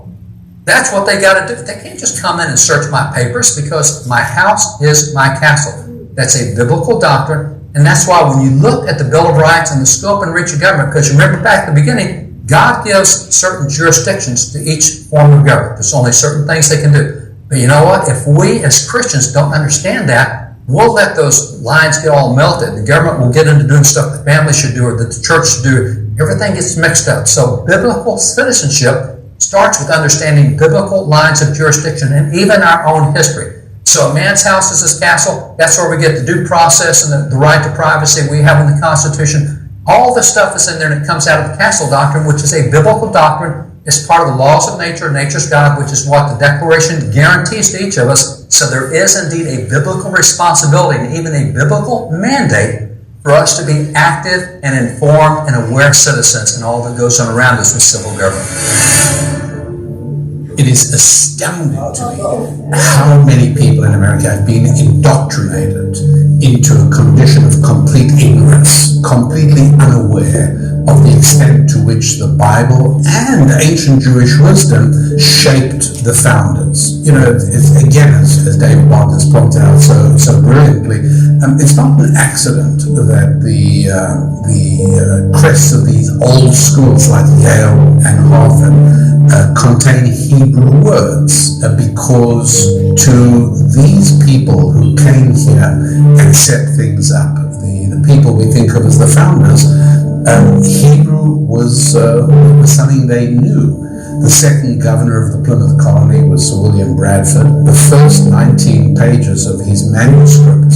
That's what they got to do. They can't just come in and search my papers, because my house is my castle. That's a biblical doctrine. And that's why when you look at the Bill of Rights and the scope and reach of government, because you remember back at the beginning, God gives certain jurisdictions to each form of government. There's only certain things they can do. But you know what? If we as Christians don't understand that, we'll let those lines get all melted. The government will get into doing stuff the family should do or that the church should do. Everything gets mixed up. So biblical citizenship starts with understanding biblical lines of jurisdiction and even our own history. So a man's house is his castle. That's where we get the due process and the right to privacy we have in the Constitution. All the stuff is in there, and it comes out of the castle doctrine, which is a biblical doctrine. It's part of the laws of nature, nature's God, which is what the Declaration guarantees to each of us. So there is indeed a biblical responsibility and even a biblical mandate for us to be active and informed and aware citizens in all that goes on around us with civil government. It is astounding to me how many people in America have been indoctrinated into a condition of complete ignorance, completely unaware of the extent to which the Bible and ancient Jewish wisdom shaped the founders. You know, again, as David Bond has pointed out so brilliantly, it's not an accident that the crests of these old schools like Yale and Harvard contain Hebrew words, because to these people who came here and set things up, the people we think of as the founders, Hebrew was something they knew. The second governor of the Plymouth colony was Sir William Bradford. The first 19 pages of his manuscript,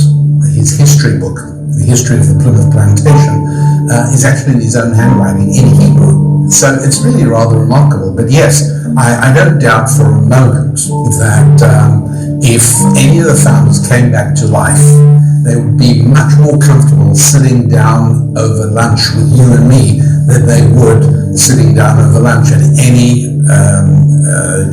his history book, the history of the Plymouth plantation, is actually in his own handwriting in Hebrew. So it's really rather remarkable. But yes, I don't doubt for a moment that if any of the founders came back to life, they would be much more comfortable sitting down over lunch with you and me than they would sitting down over lunch at any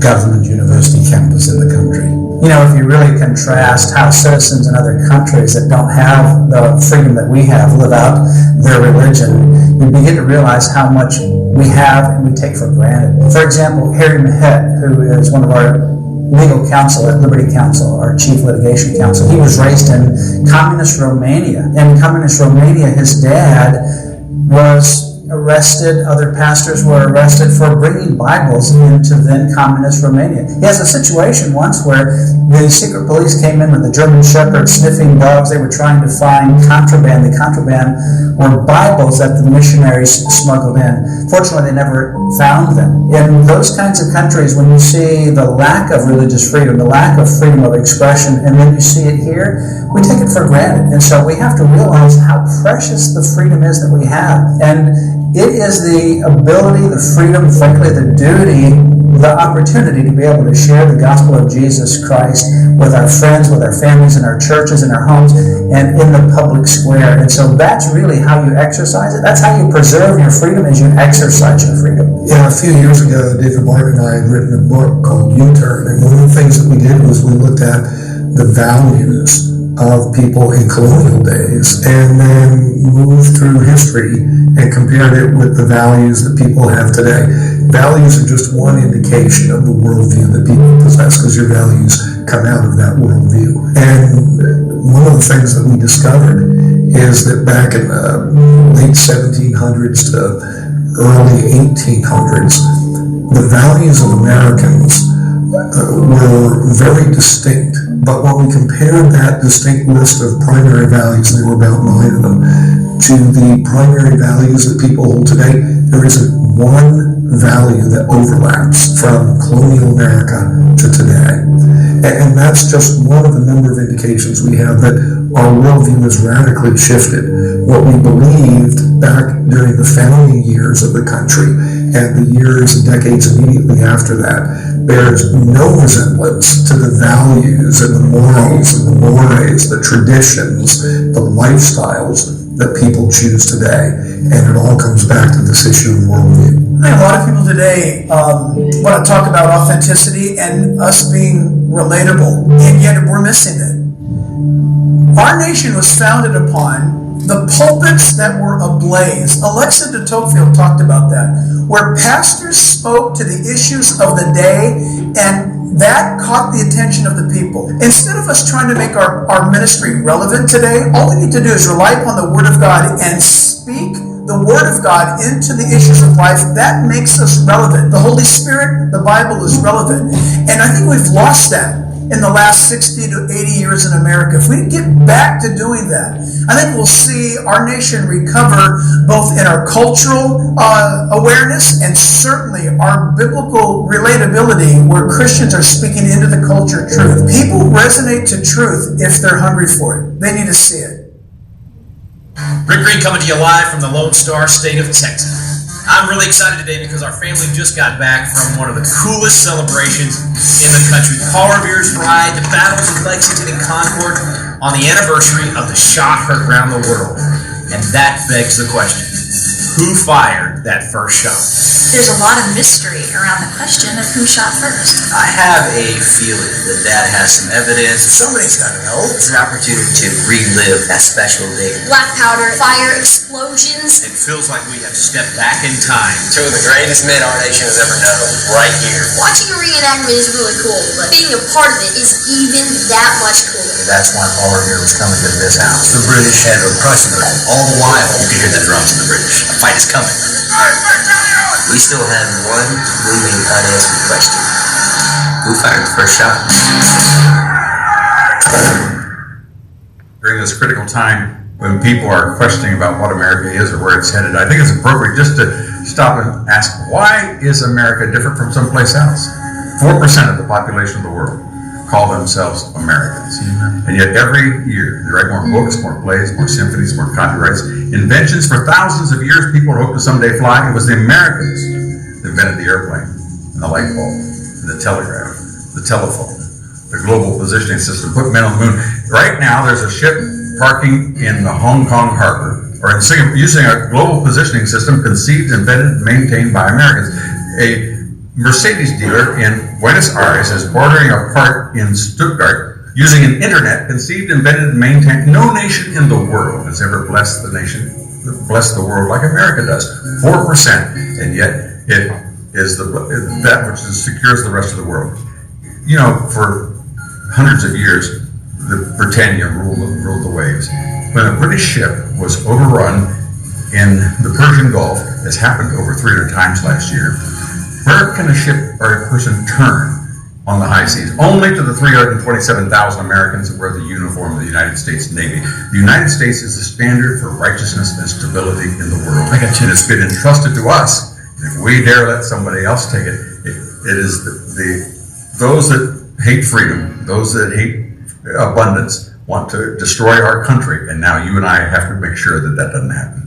government university campus in the country. You know, if you really contrast how citizens in other countries that don't have the freedom that we have live out their religion, you begin to realize how much we have and we take for granted. For example, Harry Mahet, who is one of our legal counsel at Liberty Counsel, our chief litigation counsel, he was raised in communist Romania. In communist Romania, his dad was arrested, other pastors were arrested for bringing Bibles into then communist Romania. He has a situation once where the secret police came in with the German Shepherd sniffing dogs. They were trying to find contraband. The contraband were Bibles that the missionaries smuggled in. Fortunately, they never found them. In those kinds of countries, when you see the lack of religious freedom, the lack of freedom of expression, and then you see it here, we take it for granted. And so we have to realize how precious the freedom is that we have. And it is the ability, the freedom, frankly, the duty, the opportunity to be able to share the gospel of Jesus Christ with our friends, with our families, in our churches, in our homes, and in the public square. And so that's really how you exercise it. That's how you preserve your freedom, is you exercise your freedom. Yeah, a few years ago, David Martin and I had written a book called U-Turn, and one of the things that we did was we looked at the values of people in colonial days and then moved through history and compared it with the values that people have today. Values are just one indication of the worldview that people possess, because your values come out of that worldview. And one of the things that we discovered is that back in the late 1700s to early 1800s, the values of Americans were very distinct. But when we compared that distinct list of primary values, there were about 9 of them, to the primary values that people hold today, there isn't one value that overlaps from colonial America to today. And that's just one of the number of indications we have that our worldview has radically shifted. What we believed back during the founding years of the country and the years and decades immediately after that bears no resemblance to the values and the morals and the mores, the traditions, the lifestyles that people choose today. And it all comes back to this issue of worldview. I think a lot of people today want to talk about authenticity and us being relatable, and yet we're missing it. Our nation was founded upon the pulpits that were ablaze. Alexa de Tocqueville talked about that, where pastors spoke to the issues of the day, and that caught the attention of the people. Instead of us trying to make our ministry relevant today, all we need to do is rely upon the Word of God and speak the Word of God into the issues of life. That makes us relevant. The Holy Spirit, the Bible is relevant. And I think we've lost that in the last 60 to 80 years in America. If we get back to doing that, I think we'll see our nation recover both in our cultural awareness and certainly our biblical relatability, where Christians are speaking into the culture truth. People resonate to truth if they're hungry for it. They need to see it. Rick Green coming to you live from the Lone Star State of Texas. I'm really excited today because our family just got back from one of the coolest celebrations in the country. Paul Revere's Ride, the battles of Lexington and Concord on the anniversary of the shot heard around the world. And that begs the question, who fired that first shot? There's a lot of mystery around the question of who shot first. I have a feeling that Dad has some evidence. Somebody's got to know. It's an opportunity to relive that special day. Black powder, fire, explosions. It feels like we have stepped back in time. Two of the greatest men our nation has ever known, right here. Watching a reenactment is really cool, but being a part of it is even that much cooler. That's why Paul Revere was coming to this house. The British had oppressed them. All the while, you could hear the drums of the British. A fight is coming. We still have one looming unanswered question. Who fired the first shot? During this critical time when people are questioning about what America is or where it's headed, I think it's appropriate just to stop and ask, why is America different from someplace else? 4% of the population of the world call themselves Americans. And yet every year they write more books, more plays, more symphonies, more copyrights, inventions for thousands of years. People hoped to someday fly. It was the Americans that invented the airplane and the light bulb and the telegraph, the telephone, the global positioning system, put men on the moon. Right now there's a ship parking in the Hong Kong harbor or in Singapore using a global positioning system conceived, invented, and maintained by Americans. A Mercedes dealer in Buenos Aires is ordering a part in Stuttgart using an internet conceived, invented, and maintained. No nation in the world has ever blessed the world like America does. 4%, and yet it is that which secures the rest of the world. You know, for hundreds of years, the Britannia ruled the waves. When a British ship was overrun in the Persian Gulf, as happened over 300 times last year, where can a ship or a person turn on the high seas? Only to the 327,000 Americans that wear the uniform of the United States Navy. The United States is the standard for righteousness and stability in the world. And it's been entrusted to us. And if we dare let somebody else take it, it is those that hate freedom, those that hate abundance, want to destroy our country. And now you and I have to make sure that that doesn't happen.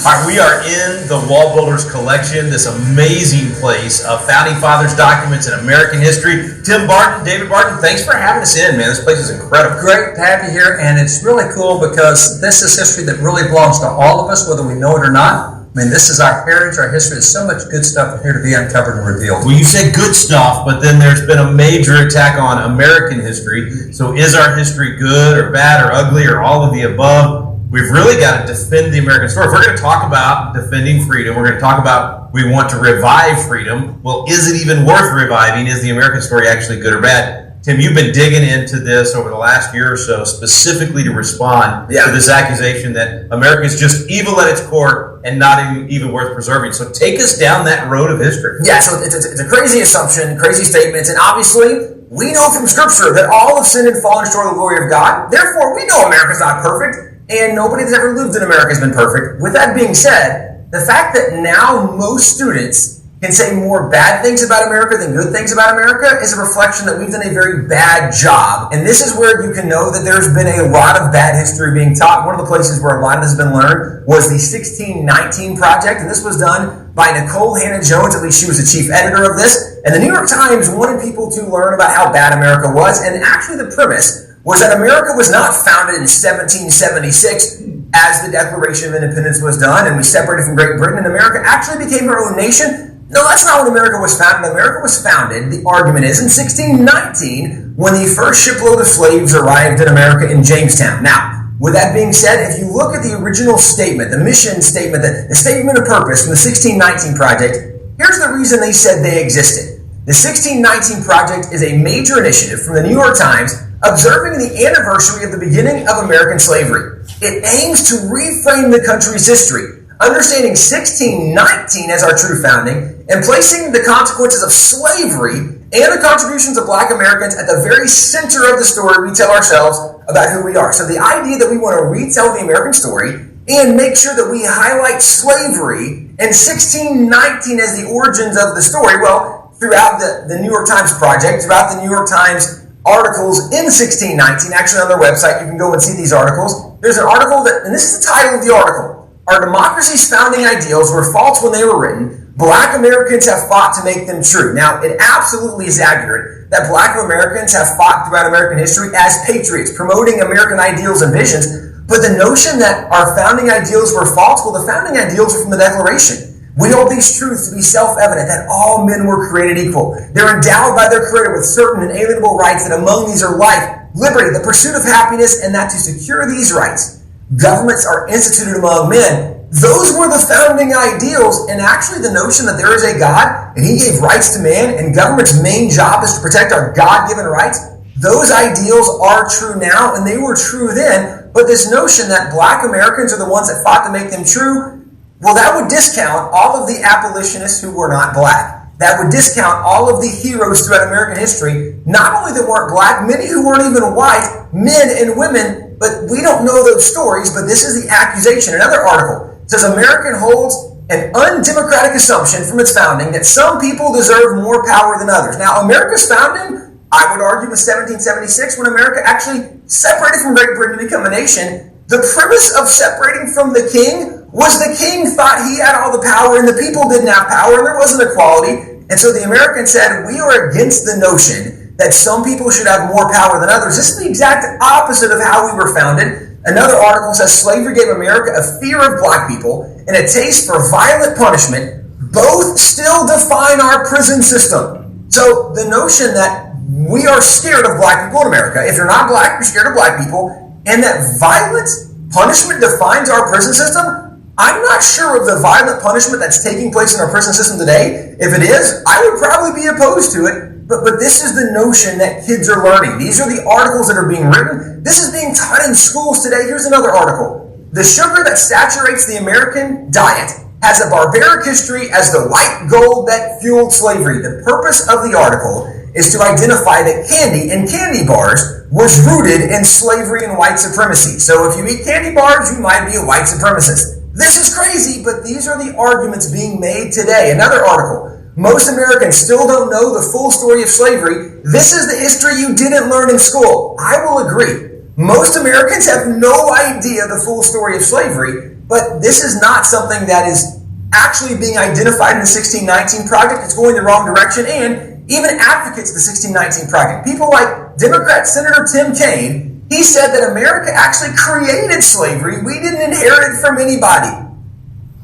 All right, we are in the Wall Builders Collection, this amazing place of Founding Fathers documents and American history. Tim Barton, David Barton, thanks for having us in, man. This place is incredible. Great to have you here, and it's really cool because this is history that really belongs to all of us, whether we know it or not. I mean, this is our heritage, our history. There's so much good stuff here to be uncovered and revealed. Well, you said good stuff, but then there's been a major attack on American history. So is our history good or bad or ugly or all of the above? We've really got to defend the American story. If we're going to talk about defending freedom, we're going to talk about we want to revive freedom. Well, is it even worth reviving? Is the American story actually good or bad? Tim, you've been digging into this over the last year or so, specifically to respond to this accusation that America is just evil at its core and not even worth preserving. So take us down that road of history. Yeah, so it's a crazy assumption, crazy statements, and obviously we know from Scripture that all have sinned and fallen short of the glory of God. Therefore, we know America's not perfect, and nobody that's ever lived in America has been perfect. With that being said, the fact that now most students can say more bad things about America than good things about America is a reflection that we've done a very bad job. And this is where you can know that there's been a lot of bad history being taught. One of the places where a lot of this has been learned was the 1619 Project, and this was done by Nicole Hannah-Jones. At least she was the chief editor of this. And the New York Times wanted people to learn about how bad America was, and actually the premise was that America was not founded in 1776 as the Declaration of Independence was done, and we separated from Great Britain, and America actually became her own nation. No, that's not when America was founded. America was founded, the argument is, in 1619 when the first shipload of slaves arrived in America in Jamestown. Now, with that being said, if you look at the original statement, the mission statement, the statement of purpose from the 1619 Project, here's the reason they said they existed. The 1619 Project is a major initiative from the New York Times observing the anniversary of the beginning of American slavery. It aims to reframe the country's history, understanding 1619 as our true founding, and placing the consequences of slavery and the contributions of Black Americans at the very center of the story we tell ourselves about who we are. So the idea that we want to retell the American story and make sure that we highlight slavery and 1619 as the origins of the story, well, throughout the New York Times Project, throughout the New York Times articles in 1619, actually on their website, you can go and see these articles. There's an article that, and this is the title of the article, "Our democracy's founding ideals were false when they were written. Black Americans have fought to make them true." Now, it absolutely is accurate that Black Americans have fought throughout American history as patriots, promoting American ideals and visions. But the notion that our founding ideals were false, well, the founding ideals are from the Declaration. We hold these truths to be self-evident, that all men were created equal. They're endowed by their Creator with certain inalienable rights, that among these are life, liberty, the pursuit of happiness, and that to secure these rights, governments are instituted among men. Those were the founding ideals, and actually the notion that there is a God, and He gave rights to man, and government's main job is to protect our God-given rights, those ideals are true now, and they were true then. But this notion that Black Americans are the ones that fought to make them true, well, that would discount all of the abolitionists who were not Black. That would discount all of the heroes throughout American history, not only that weren't Black, many who weren't even white, men and women, but we don't know those stories, but this is the accusation. Another article says America holds an undemocratic assumption from its founding that some people deserve more power than others. Now, America's founding, I would argue, was 1776 when America actually separated from Great Britain to become a nation. The premise of separating from the king was the king thought he had all the power and the people didn't have power and there wasn't equality. And so the Americans said, we are against the notion that some people should have more power than others. This is the exact opposite of how we were founded. Another article says slavery gave America a fear of Black people and a taste for violent punishment. Both still define our prison system. So the notion that we are scared of Black people in America, if you're not Black, you're scared of Black people, and that violent punishment defines our prison system, I'm not sure of the violent punishment that's taking place in our prison system today. If it is, I would probably be opposed to it. But this is the notion that kids are learning. These are the articles that are being written. This is being taught in schools today. Here's another article. The sugar that saturates the American diet has a barbaric history as the white gold that fueled slavery. The purpose of the article is to identify that candy and candy bars was rooted in slavery and white supremacy. So if you eat candy bars, you might be a white supremacist. This is crazy, but these are the arguments being made today. Another article. Most Americans still don't know the full story of slavery. This is the history you didn't learn in school. I will agree. Most Americans have no idea the full story of slavery, but this is not something that is actually being identified in the 1619 Project. It's going the wrong direction, and even advocates of the 1619 Project, people like Democrat Senator Tim Kaine, he said that America actually created slavery. We didn't inherit it from anybody.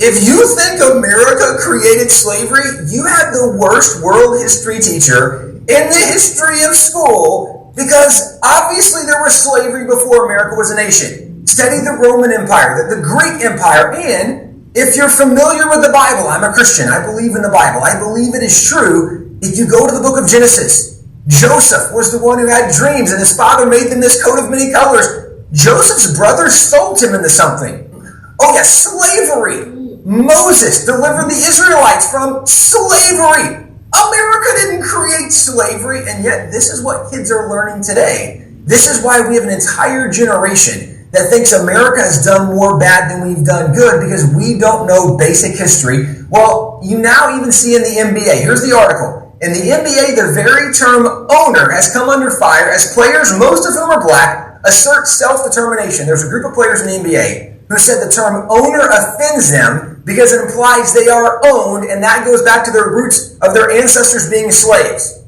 If you think America created slavery, you had the worst world history teacher in the history of school, because obviously there was slavery before America was a nation. Study the Roman Empire, the Greek Empire, and if you're familiar with the Bible, I'm a Christian, I believe in the Bible, I believe it is true. If you go to the book of Genesis, Joseph was the one who had dreams, and his father made them this coat of many colors. Joseph's brothers sold him into something. Oh yes, slavery. Moses delivered the Israelites from slavery. America didn't create slavery, and yet this is what kids are learning today. This is why we have an entire generation that thinks America has done more bad than we've done good, because we don't know basic history. Well, you now even see in the NBA, here's the article. In the NBA, the very term owner has come under fire as players, most of whom are black, assert self-determination. There's a group of players in the NBA who said the term owner offends them because it implies they are owned, and that goes back to their roots of their ancestors being slaves.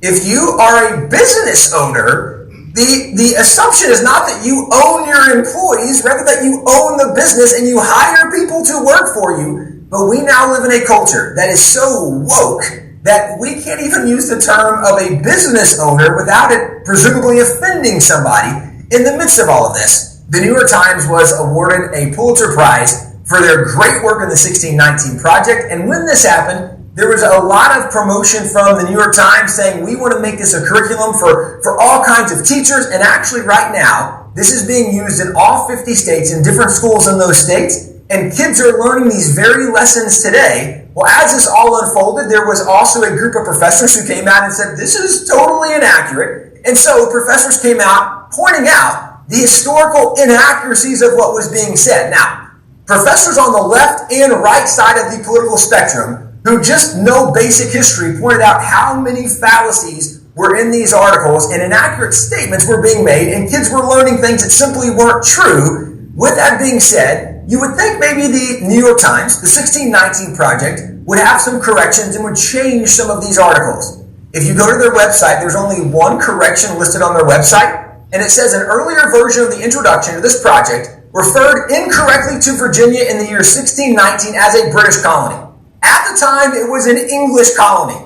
If you are a business owner, the assumption is not that you own your employees, rather that you own the business and you hire people to work for you. But we now live in a culture that is so woke that we can't even use the term of a business owner without it presumably offending somebody in the midst of all of this. The New York Times was awarded a Pulitzer Prize for their great work in the 1619 Project, and when this happened, there was a lot of promotion from the New York Times saying we want to make this a curriculum for all kinds of teachers, and actually right now, this is being used in all 50 states in different schools in those states, and kids are learning these very lessons today. Well, as this all unfolded, there was also a group of professors who came out and said, this is totally inaccurate. And so professors came out pointing out the historical inaccuracies of what was being said. Now, professors on the left and right side of the political spectrum who just know basic history pointed out how many fallacies were in these articles and inaccurate statements were being made, and kids were learning things that simply weren't true. With that being said, you would think maybe the New York Times, the 1619 Project, would have some corrections and would change some of these articles. If you go to their website, there's only one correction listed on their website, and it says an earlier version of the introduction to this project referred incorrectly to Virginia in the year 1619 as a British colony. At the time, it was an English colony.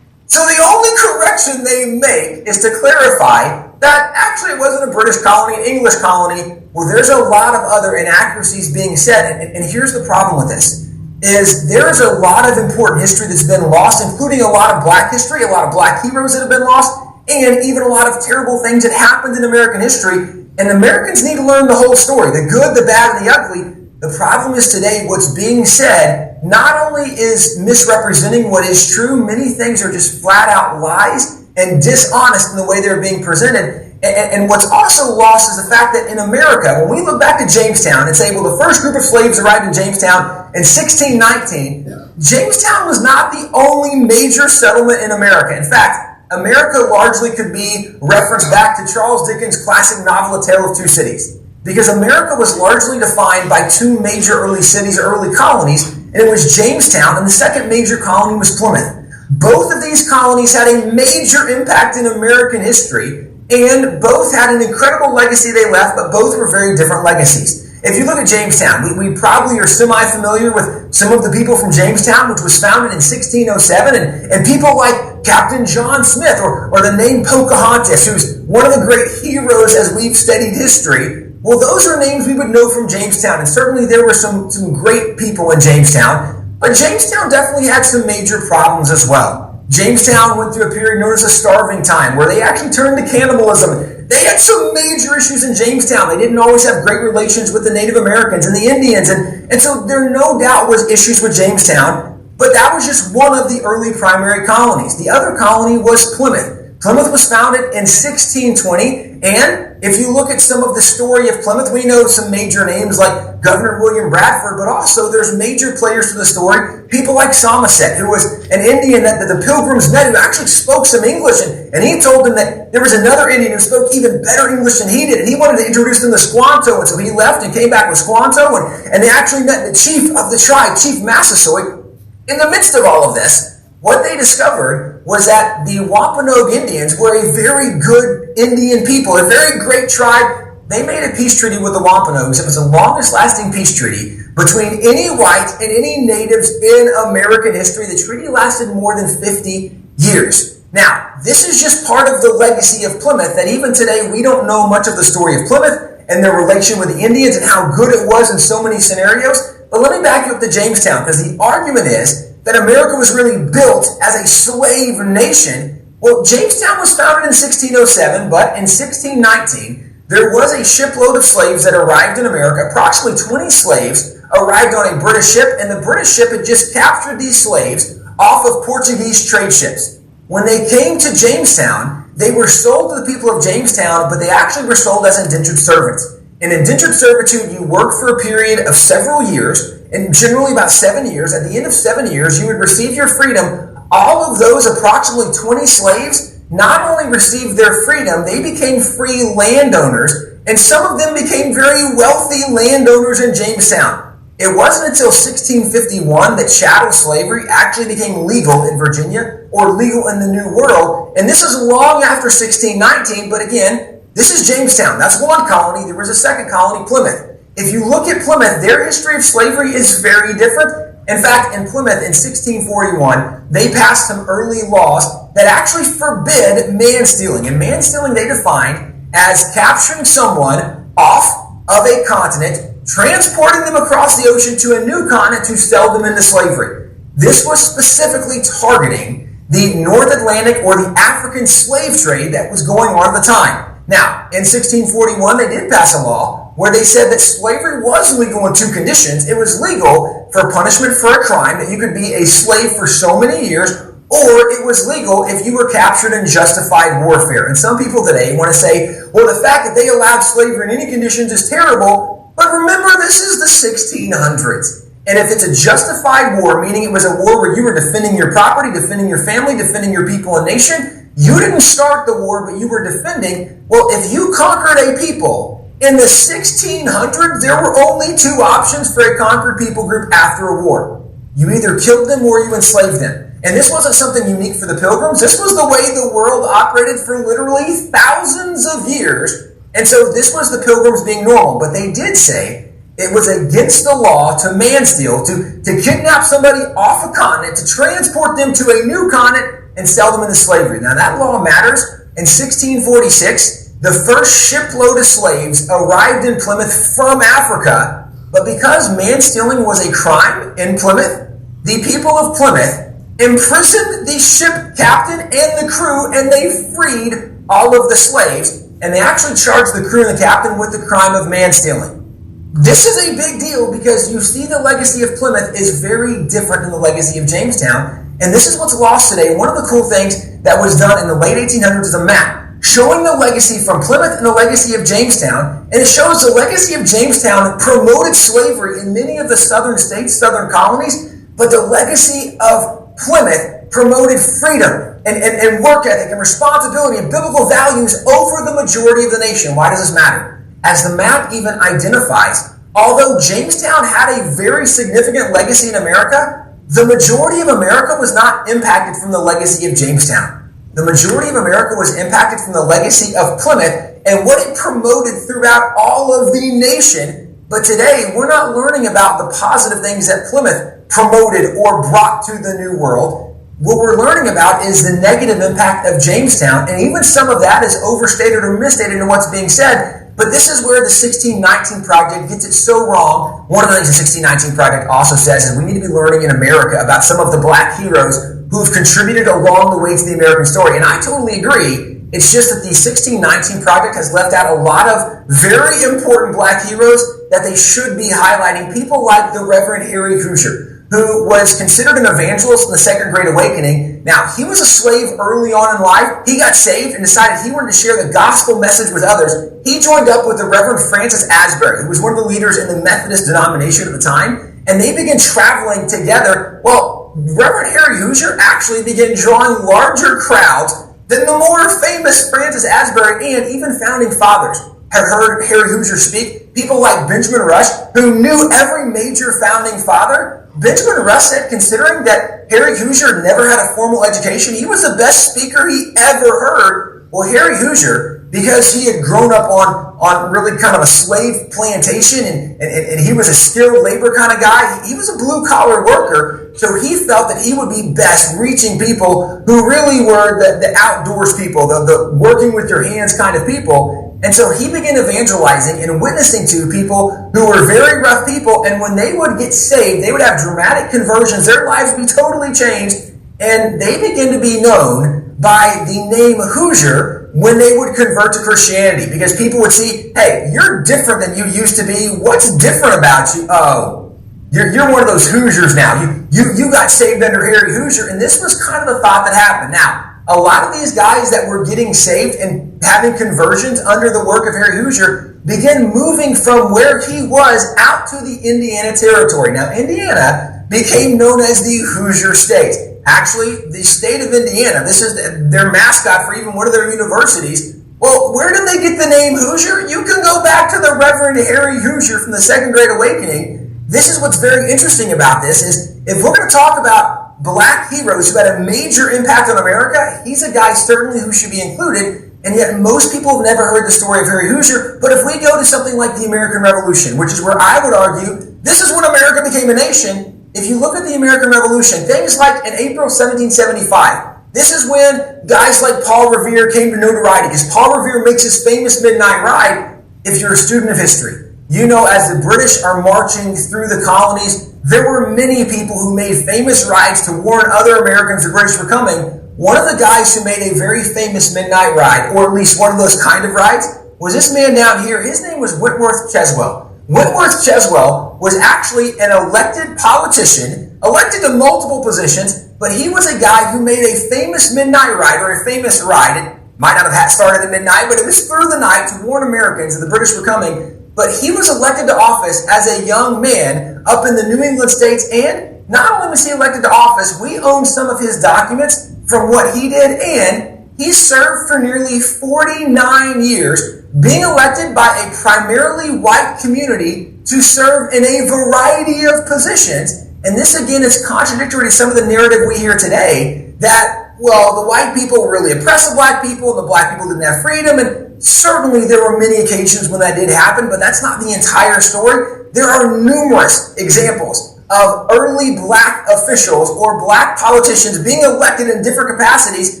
So the only correction they make is to clarify that actually it wasn't a British colony, an English colony. Well, there's a lot of other inaccuracies being said, and here's the problem with this, is there is a lot of important history that's been lost, including a lot of black history, a lot of black heroes that have been lost, and even a lot of terrible things that happened in American history, and Americans need to learn the whole story, the good, the bad, and the ugly. The problem is today what's being said not only is misrepresenting what is true, many things are just flat out lies and dishonest in the way they're being presented. And what's also lost is the fact that in America, when we look back at Jamestown and say, well, the first group of slaves arrived in Jamestown in 1619, Jamestown was not the only major settlement in America. In fact, America largely could be referenced back to Charles Dickens' classic novel, A Tale of Two Cities. Because America was largely defined by two major early cities, early colonies, and it was Jamestown, and the second major colony was Plymouth. Both of these colonies had a major impact in American history, and both had an incredible legacy they left, but both were very different legacies. If you look at Jamestown, we probably are semi-familiar with some of the people from Jamestown, which was founded in 1607, and people like Captain John Smith, or the name Pocahontas, who's one of the great heroes as we've studied history. Well, those are names we would know from Jamestown, and certainly there were some great people in Jamestown, but Jamestown definitely had some major problems as well. Jamestown went through a period known as a starving time, where they actually turned to cannibalism. They had some major issues in Jamestown. They didn't always have great relations with the Native Americans and the Indians. And so there no doubt was issues with Jamestown, but that was just one of the early primary colonies. The other colony was Plymouth. Plymouth was founded in 1620, and if you look at some of the story of Plymouth, we know some major names like Governor William Bradford, but also there's major players to the story, people like Somerset, who was an Indian that the Pilgrims met, who actually spoke some English, and he told them that there was another Indian who spoke even better English than he did, and he wanted to introduce them to Squanto, and so he left and came back with Squanto, and they actually met the chief of the tribe, Chief Massasoit. In the midst of all of this, what they discovered was that the Wampanoag Indians were a very good Indian people, a very great tribe. They made a peace treaty with the Wampanoags. It was the longest lasting peace treaty between any whites and any natives in American history. The treaty lasted more than 50 years. Now, this is just part of the legacy of Plymouth, that even today we don't know much of the story of Plymouth and their relation with the Indians and how good it was in so many scenarios. But let me back you up to Jamestown, because the argument is that America was really built as a slave nation. Well, Jamestown was founded in 1607, but in 1619, there was a shipload of slaves that arrived in America. Approximately 20 slaves arrived on a British ship, and the British ship had just captured these slaves off of Portuguese trade ships. When they came to Jamestown, they were sold to the people of Jamestown, but they actually were sold as indentured servants. In indentured servitude, you work for a period of several years, and generally about 7 years. At the end of 7 years, you would receive your freedom. All of those approximately 20 slaves not only received their freedom, they became free landowners, and some of them became very wealthy landowners in Jamestown. It wasn't until 1651 that chattel slavery actually became legal in Virginia, or legal in the New World, and this is long after 1619, but again, this is Jamestown. That's one colony. There was a second colony, Plymouth. If you look at Plymouth, their history of slavery is very different. In fact, in Plymouth in 1641, they passed some early laws that actually forbid man-stealing. And man-stealing they defined as capturing someone off of a continent, transporting them across the ocean to a new continent to sell them into slavery. This was specifically targeting the North Atlantic or the African slave trade that was going on at the time. Now, in 1641, they did pass a law where they said that slavery was legal on two conditions. It was legal for punishment for a crime, that you could be a slave for so many years, or it was legal if you were captured in justified warfare. And some people today want to say, well, the fact that they allowed slavery in any conditions is terrible, but remember, this is the 1600s. And if it's a justified war, meaning it was a war where you were defending your property, defending your family, defending your people and nation, you didn't start the war, but you were defending. Well, if you conquered a people in the 1600s, there were only two options for a conquered people group after a war. You either killed them or you enslaved them. And this wasn't something unique for the Pilgrims. This was the way the world operated for literally thousands of years. And so this was the Pilgrims being normal. But they did say it was against the law to man-steal, to kidnap somebody off a continent, to transport them to a new continent and sell them into slavery. Now that law matters. In 1646, the first shipload of slaves arrived in Plymouth from Africa. But because man-stealing was a crime in Plymouth, the people of Plymouth imprisoned the ship captain and the crew, and they freed all of the slaves. And they actually charged the crew and the captain with the crime of man-stealing. This is a big deal because you see the legacy of Plymouth is very different than the legacy of Jamestown. And this is what's lost today. One of the cool things that was done in the late 1800s is a map showing the legacy from Plymouth and the legacy of Jamestown. And it shows the legacy of Jamestown promoted slavery in many of the southern states, southern colonies, but the legacy of Plymouth promoted freedom and work ethic and responsibility and biblical values over the majority of the nation. Why does this matter? As the map even identifies, although Jamestown had a very significant legacy in America, the majority of America was not impacted from the legacy of Jamestown. The majority of America was impacted from the legacy of Plymouth and what it promoted throughout all of the nation. But today, we're not learning about the positive things that Plymouth promoted or brought to the New World. What we're learning about is the negative impact of Jamestown, and even some of that is overstated or misstated in what's being said. But this is where the 1619 Project gets it so wrong. One of the things the 1619 Project also says is we need to be learning in America about some of the black heroes who have contributed along the way to the American story. And I totally agree. It's just that the 1619 Project has left out a lot of very important black heroes that they should be highlighting. People like the Reverend Harry Hoosier, who was considered an evangelist in the Second Great Awakening. Now, he was a slave early on in life. He got saved and decided he wanted to share the gospel message with others. He joined up with the Reverend Francis Asbury, who was one of the leaders in the Methodist denomination at the time, and they began traveling together. Well, Reverend Harry Hoosier actually began drawing larger crowds than the more famous Francis Asbury and even founding fathers had heard Harry Hoosier speak. People like Benjamin Rush, who knew every major founding father. Benjamin Rush said, considering that Harry Hoosier never had a formal education, he was the best speaker he ever heard. Well, Harry Hoosier, because he had grown up on really kind of a slave plantation and he was a skilled labor kind of guy, he was a blue-collar worker, so he felt that he would be best reaching people who really were the outdoors people, the working with your hands kind of people. And so he began evangelizing and witnessing to people who were very rough people, and when they would get saved, they would have dramatic conversions, their lives would be totally changed, and they began to be known by the name Hoosier when they would convert to Christianity, because people would see, hey, you're different than you used to be. What's different about you? Oh, you're one of those Hoosiers now. You got saved under Harry Hoosier, and this was kind of the thought that happened. Now, a lot of these guys that were getting saved and having conversions under the work of Harry Hoosier began moving from where he was out to the Indiana territory. Now, Indiana became known as the Hoosier State. Actually, the state of Indiana, this is their mascot for even one of their universities. Well, where did they get the name Hoosier? You can go back to the Reverend Harry Hoosier from the Second Great Awakening. This is what's very interesting about this is if we're going to talk about black heroes who had a major impact on America, he's a guy certainly who should be included, and yet most people have never heard the story of Harry Hoosier. But if we go to something like the American Revolution, which is where I would argue this is when America became a nation, if you look at the American Revolution, things like in April 1775, this is when guys like Paul Revere came to notoriety, because Paul Revere makes his famous midnight ride. If you're a student of history, you know as the British are marching through the colonies, there were many people who made famous rides to warn other Americans the British were coming. One of the guys who made a very famous midnight ride, or at least one of those kind of rides, was this man down here. His name was Whitworth Cheswell. Whitworth Cheswell was actually an elected politician, elected to multiple positions, but he was a guy who made a famous midnight ride, or a famous ride. It might not have started at midnight, but it was through the night to warn Americans that the British were coming. But he was elected to office as a young man up in the New England states, and not only was he elected to office, we own some of his documents from what he did, and he served for nearly 49 years, being elected by a primarily white community to serve in a variety of positions. And this, again, is contradictory to some of the narrative we hear today that, well, the white people were really oppressive black people, and the black people didn't have freedom, and certainly there were many occasions when that did happen, but that's not the entire story. There are numerous examples of early black officials or black politicians being elected in different capacities,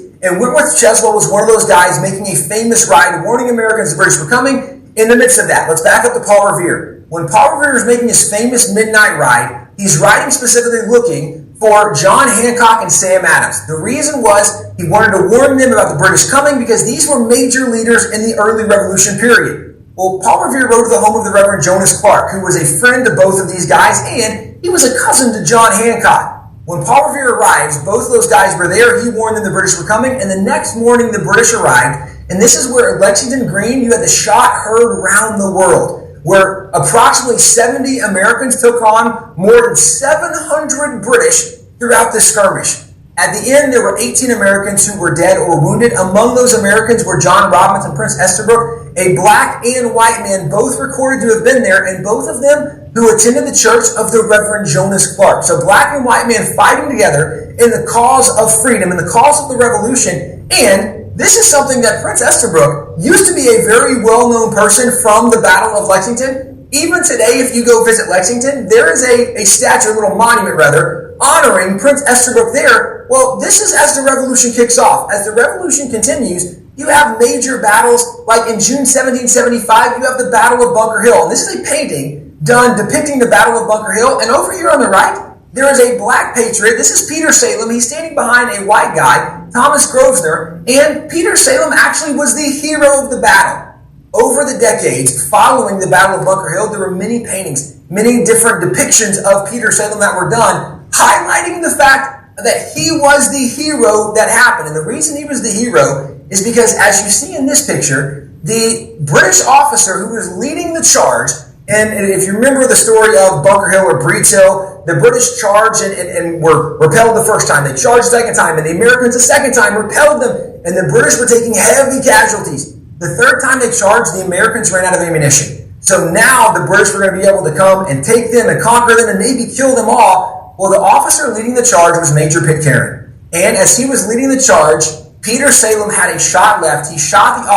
and Whitworth Cheswell was one of those guys making a famous ride, warning Americans the British were coming. In the midst of that, let's back up to Paul Revere. When Paul Revere is making his famous midnight ride, he's riding specifically looking for John Hancock and Sam Adams. The reason was he wanted to warn them about the British coming because these were major leaders in the early Revolution period. Well, Paul Revere rode to the home of the Reverend Jonas Clark, who was a friend to both of these guys, and he was a cousin to John Hancock. When Paul Revere arrives, both of those guys were there. He warned them the British were coming, and the next morning the British arrived. And this is where at Lexington Green, you had the shot heard round the world, where approximately 70 Americans took on more than 700 British throughout this skirmish. At the end, there were 18 Americans who were dead or wounded. Among those Americans were John Robbins and Prince Estabrook, a black and white man, both recorded to have been there, and both of them who attended the church of the Reverend Jonas Clark. So black and white men fighting together in the cause of freedom, in the cause of the revolution. And this is something that Prince Estabrook used to be a very well-known person from the Battle of Lexington. Even today, if you go visit Lexington, there is a statue, a little monument rather, honoring Prince Estabrook there. Well, this is as the revolution kicks off. As the revolution continues, you have major battles, like in June 1775, you have the Battle of Bunker Hill. And this is a painting done depicting the Battle of Bunker Hill. And over here on the right, there is a black patriot. This is Peter Salem. He's standing behind a white guy. Thomas Grosvenor, and Peter Salem actually was the hero of the battle. Over the decades following the Battle of Bunker Hill, there were many paintings, many different depictions of Peter Salem that were done, highlighting the fact that he was the hero that happened. And the reason he was the hero is because, as you see in this picture, the British officer who was leading the charge, and if you remember the story of Bunker Hill or Breeds Hill, the British charged and were repelled the first time. They charged the second time, and the Americans the second time repelled them, and the British were taking heavy casualties. The third time they charged, the Americans ran out of ammunition. So now the British were going to be able to come and take them and conquer them and maybe kill them all. Well, the officer leading the charge was Major Pitcairn. And as he was leading the charge, Peter Salem had a shot left. He shot the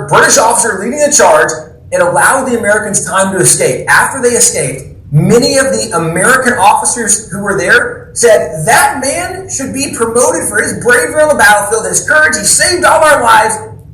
British officer leading the charge. It allowed the Americans time to escape. After they escaped, many of the American officers who were there said, that man should be promoted for his bravery on the battlefield, his courage. He saved all our lives.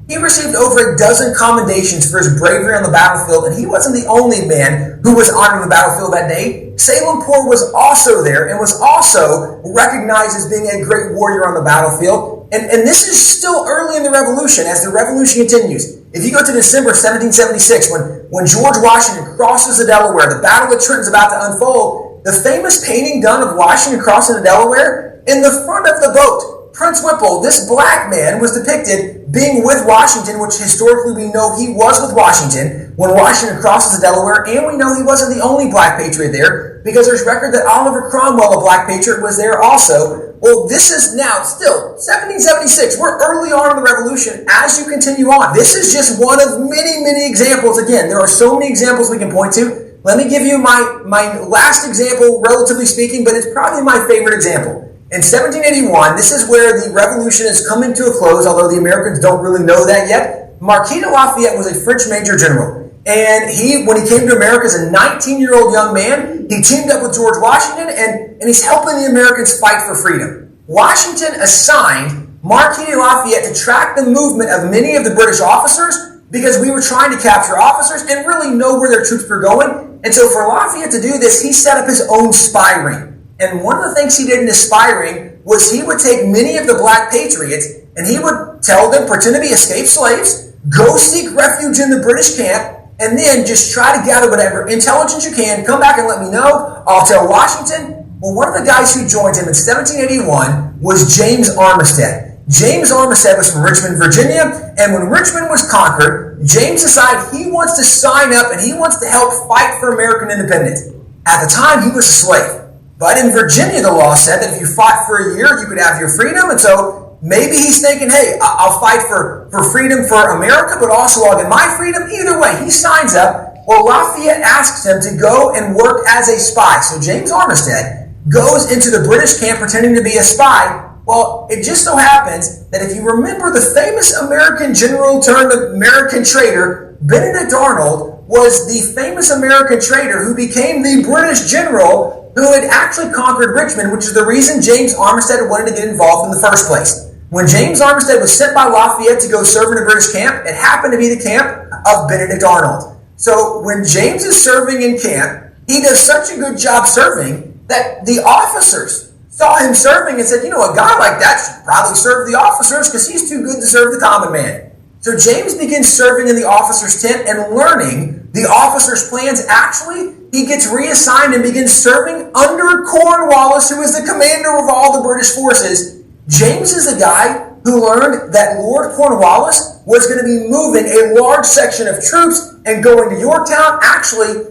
He received over a dozen commendations for his bravery on the battlefield, and he wasn't the only man who was honored on the battlefield that day. Salem Poor was also there and was also recognized as being a great warrior on the battlefield. And this is still early in the Revolution, as the Revolution continues. If you go to December 1776, when George Washington crosses the Delaware, the Battle of Trenton's about to unfold, the famous painting done of Washington crossing the Delaware, in the front of the boat, Prince Whipple, this black man, was depicted being with Washington, which historically we know he was with Washington when Washington crosses the Delaware, and we know he wasn't the only black patriot there, because there's record that Oliver Cromwell, a black patriot, was there also. Well, this is now still 1776. We're early on in the Revolution as you continue on. This is just one of many, many examples. Again, there are so many examples we can point to. Let me give you my last example, relatively speaking, but it's probably my favorite example. In 1781, this is where the Revolution is coming to a close, although the Americans don't really know that yet. Marquis de Lafayette was a French major general. And when he came to America as a 19-year-old young man, he teamed up with George Washington, and he's helping the Americans fight for freedom. Washington assigned Marquis de Lafayette to track the movement of many of the British officers, because we were trying to capture officers and really know where their troops were going. And so for Lafayette to do this, he set up his own spy ring. And one of the things he did in his spy ring was he would take many of the black patriots and he would tell them, pretend to be escaped slaves, go seek refuge in the British camp, and then just try to gather whatever intelligence you can, come back and let me know. I'll tell Washington. Well, one of the guys who joined him in 1781 was James Armistead. James Armistead was from Richmond, Virginia, and when Richmond was conquered, James decided he wants to sign up and he wants to help fight for American independence. At the time, he was a slave. But in Virginia, the law said that if you fought for a year, you could have your freedom. And so maybe he's thinking, hey, I'll fight for freedom for America, but also I'll get my freedom. Either way, he signs up. Well, Lafayette asks him to go and work as a spy. So James Armistead goes into the British camp pretending to be a spy. Well, it just so happens that if you remember the famous American general turned American traitor, Benedict Arnold, was the famous American traitor who became the British general who had actually conquered Richmond, which is the reason James Armistead wanted to get involved in the first place. When James Armistead was sent by Lafayette to go serve in a British camp, it happened to be the camp of Benedict Arnold. So when James is serving in camp, he does such a good job serving that the officers saw him serving and said, you know, a guy like that should probably serve the officers because he's too good to serve the common man. So James begins serving in the officers' tent and learning the officers' plans. Actually, he gets reassigned and begins serving under Cornwallis, who is the commander of all the British forces. James is the guy who learned that Lord Cornwallis was going to be moving a large section of troops and going to Yorktown. Actually,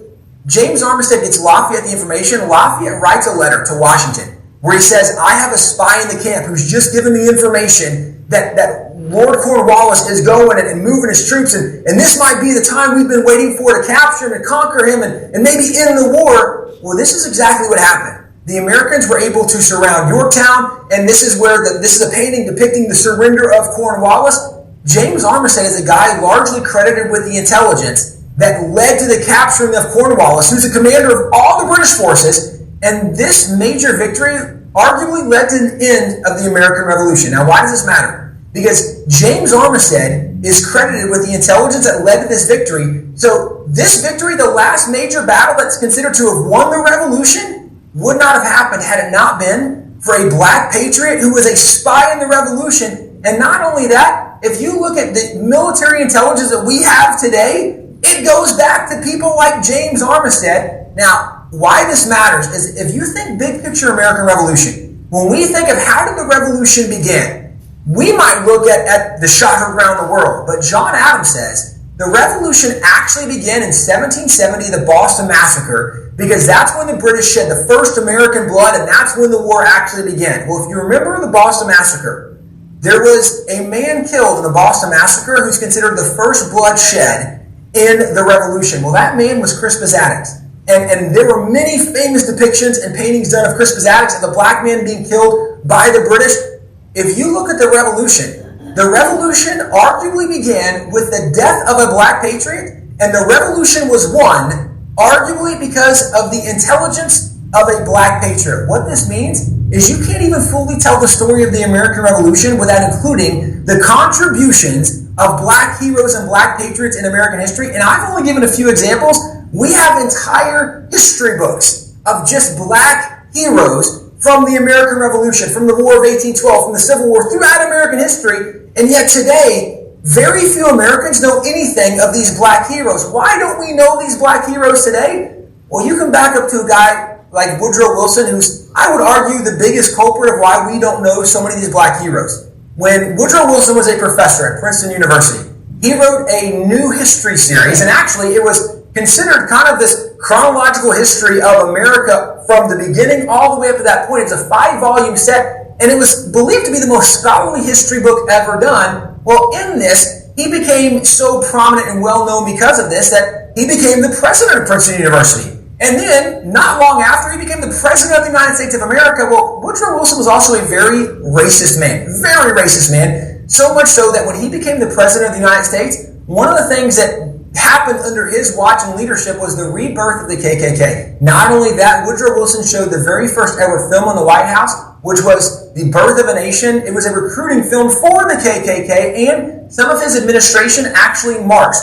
James Armistead gets Lafayette the information. Lafayette writes a letter to Washington where he says, I have a spy in the camp who's just given me information that Lord Cornwallis is going and moving his troops, and this might be the time we've been waiting for to capture him and conquer him and maybe end the war. Well, this is exactly what happened. The Americans were able to surround Yorktown, and this is a painting depicting the surrender of Cornwallis. James Armistead is a guy largely credited with the intelligence that led to the capturing of Cornwallis, who's the commander of all the British forces, and this major victory arguably led to the end of the American Revolution. Now, why does this matter? Because James Armistead is credited with the intelligence that led to this victory. So this victory, the last major battle that's considered to have won the Revolution, would not have happened had it not been for a black patriot who was a spy in the revolution. And not only that, if you look at the military intelligence that we have today, it goes back to people like James Armistead. Now, why this matters is if you think big picture American Revolution, when we think of how did the revolution begin, we might look at the shot heard around the world. But John Adams says the revolution actually began in 1770, the Boston Massacre, because that's when the British shed the first American blood, and that's when the war actually began. Well, if you remember the Boston Massacre, there was a man killed in the Boston Massacre who's considered the first blood shed in the revolution. Well, that man was Crispus Attucks. And there were many famous depictions and paintings done of Crispus Attucks and the black man being killed by the British. If you look at the revolution arguably began with the death of a black patriot, and the revolution was won arguably because of the intelligence of a black patriot. What this means is you can't even fully tell the story of the American Revolution without including the contributions of black heroes and black patriots in American history. And I've only given a few examples. We have entire history books of just black heroes from the American Revolution, from the War of 1812, from the Civil War, throughout American history. And yet today, very few Americans know anything of these black heroes. Why don't we know these black heroes today? Well, you can back up to a guy like Woodrow Wilson, who's, I would argue, the biggest culprit of why we don't know so many of these black heroes. When Woodrow Wilson was a professor at Princeton University, he wrote a new history series, and actually it was considered kind of this chronological history of America from the beginning all the way up to that point. It's a 5-volume set, and it was believed to be the most scholarly history book ever done. Well, in this, he became so prominent and well-known because of this that he became the president of Princeton University. And then, not long after, he became the president of the United States of America. Well, Woodrow Wilson was also a very racist man. Very racist man. So much so that when he became the president of the United States, one of the things that happened under his watch and leadership was the rebirth of the KKK. Not only that, Woodrow Wilson showed the very first ever film in the White House, which was The Birth of a Nation. It was a recruiting film for the KKK, and some of his administration actually marched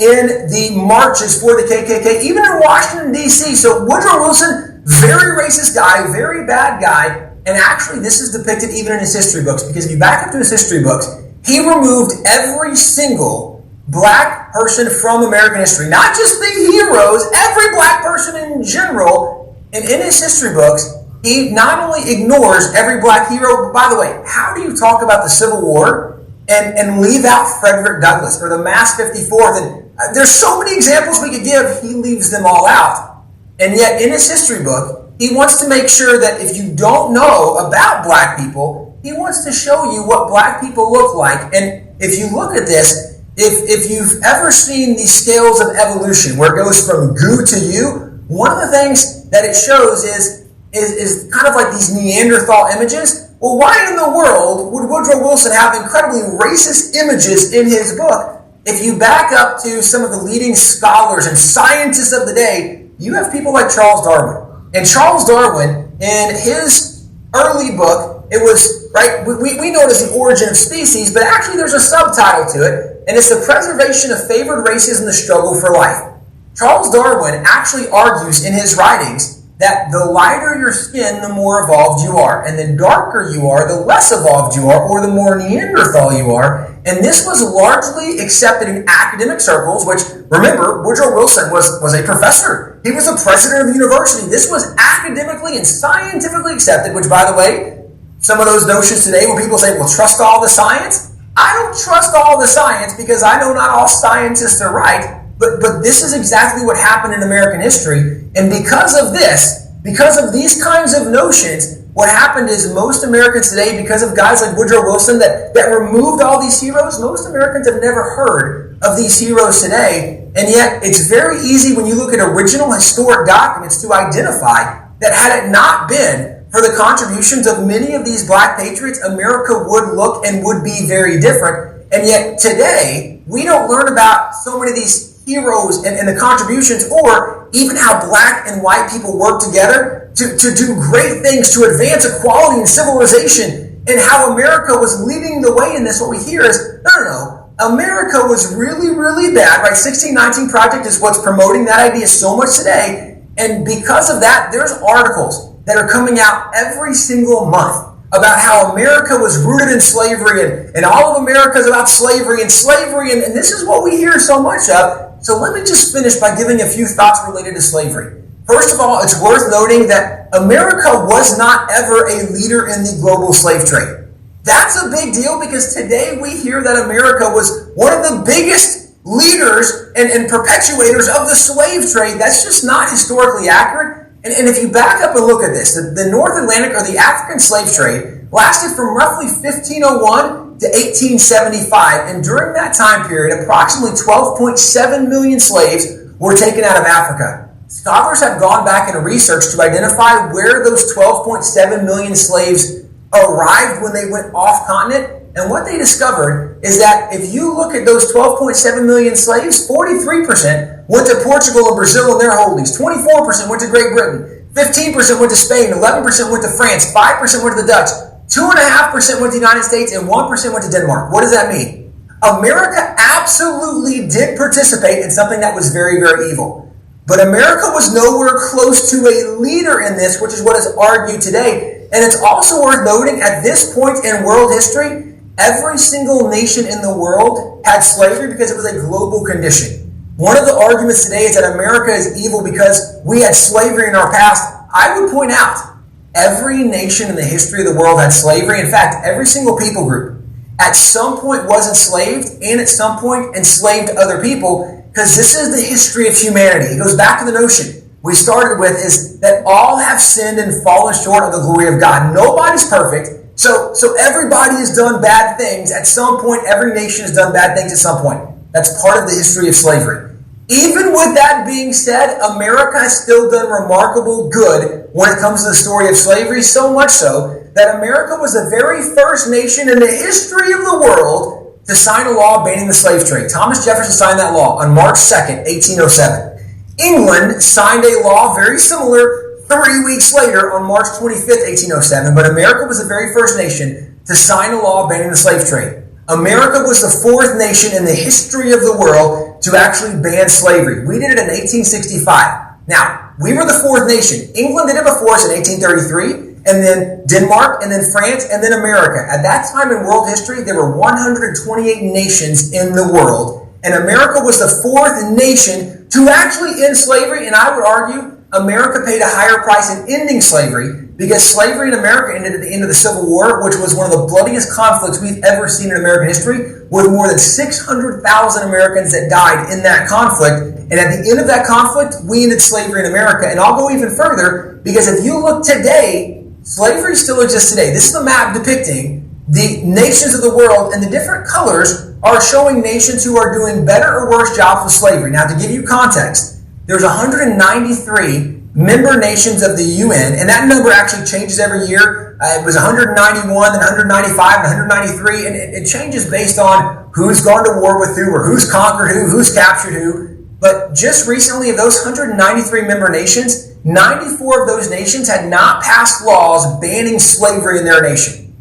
in the marches for the KKK, even in Washington, D.C. So Woodrow Wilson, very racist guy, very bad guy, and actually this is depicted even in his history books, because if you back up to his history books, he removed every single black person from American history, not just the heroes, every black person in general. And in his history books, he not only ignores every black hero, but by the way, how do you talk about the Civil War and leave out Frederick Douglass or the Mass 54th? And there's so many examples we could give, he leaves them all out. And yet in his history book, he wants to make sure that if you don't know about black people, he wants to show you what black people look like. And if you look at this, if you've ever seen these scales of evolution where it goes from goo to you, one of the things that it shows is kind of like these Neanderthal images. Well, why in the world would Woodrow Wilson have incredibly racist images in his book? If you back up to some of the leading scholars and scientists of the day, you have people like Charles Darwin. And Charles Darwin, in his early book, it was, right, we know it as The Origin of Species, but actually there's a subtitle to it, and it's The Preservation of Favored Races and the Struggle for Life. Charles Darwin actually argues in his writings that the lighter your skin, the more evolved you are, and the darker you are, the less evolved you are, or the more Neanderthal you are. And this was largely accepted in academic circles, which, remember, Woodrow Wilson was a professor. He was a president of the university. This was academically and scientifically accepted, which, by the way, some of those notions today when people say, well, trust all the science. I don't trust all the science because I know not all scientists are right. But this is exactly what happened in American history. And because of this, because of these kinds of notions, what happened is most Americans today, because of guys like Woodrow Wilson that removed all these heroes, most Americans have never heard of these heroes today. And yet it's very easy when you look at original historic documents to identify that had it not been for the contributions of many of these black patriots, America would look and would be very different. And yet today, we don't learn about so many of these heroes and the contributions, or even how black and white people work together to do great things to advance equality and civilization, and how America was leading the way in this. What we hear is, no, America was really, really bad, right? 1619 Project is what's promoting that idea so much today. And because of that, there's articles that are coming out every single month about how America was rooted in slavery and all of America is about slavery and this is what we hear so much of. So let me just finish by giving a few thoughts related to slavery. First of all, it's worth noting that America was not ever a leader in the global slave trade. That's a big deal because today we hear that America was one of the biggest leaders and perpetuators of the slave trade. That's just not historically accurate. And if you back up and look at this, the North Atlantic or the African slave trade lasted from roughly 1501 to 1875. And during that time period, approximately 12.7 million slaves were taken out of Africa. Scholars have gone back and researched to identify where those 12.7 million slaves arrived when they went off continent. And what they discovered is that if you look at those 12.7 million slaves, 43% went to Portugal and Brazil and their holdings, 24% went to Great Britain, 15% went to Spain, 11% went to France, 5% went to the Dutch, 2.5% went to the United States, and 1% went to Denmark. What does that mean? America absolutely did participate in something that was very, very evil. But America was nowhere close to a leader in this, which is what is argued today. And it's also worth noting at this point in world history, every single nation in the world had slavery because it was a global condition. One of the arguments today is that America is evil because we had slavery in our past. I would point out, every nation in the history of the world had slavery. In fact, every single people group at some point was enslaved and at some point enslaved other people, because this is the history of humanity. It goes back to the notion we started with, is that all have sinned and fallen short of the glory of God. Nobody's perfect. So everybody has done bad things. At some point, every nation has done bad things at some point. That's part of the history of slavery. Even with that being said, America has still done remarkable good when it comes to the story of slavery, so much so that America was the very first nation in the history of the world to sign a law banning the slave trade. Thomas Jefferson signed that law on March 2nd, 1807. England signed a law very similar 3 weeks later on March 25th, 1807, but America was the very first nation to sign a law banning the slave trade. America was the fourth nation in the history of the world to actually ban slavery. We did it in 1865. Now, we were the fourth nation. England did it before us in 1833, and then Denmark, and then France, and then America. At that time in world history, there were 128 nations in the world, and America was the fourth nation to actually end slavery, and I would argue America paid a higher price in ending slavery because slavery in America ended at the end of the Civil War, which was one of the bloodiest conflicts we've ever seen in American history, with more than 600,000 Americans that died in that conflict. And at the end of that conflict, we ended slavery in America. And I'll go even further, because if you look today, slavery still exists today. This is the map depicting the nations of the world, and the different colors are showing nations who are doing better or worse jobs with slavery. Now, to give you context, there's 193 member nations of the UN, and that number actually changes every year. It was 191, then 195, and 193, and it changes based on who's gone to war with who, or who's conquered who, who's captured who. But just recently, of those 193 member nations, 94 of those nations had not passed laws banning slavery in their nation.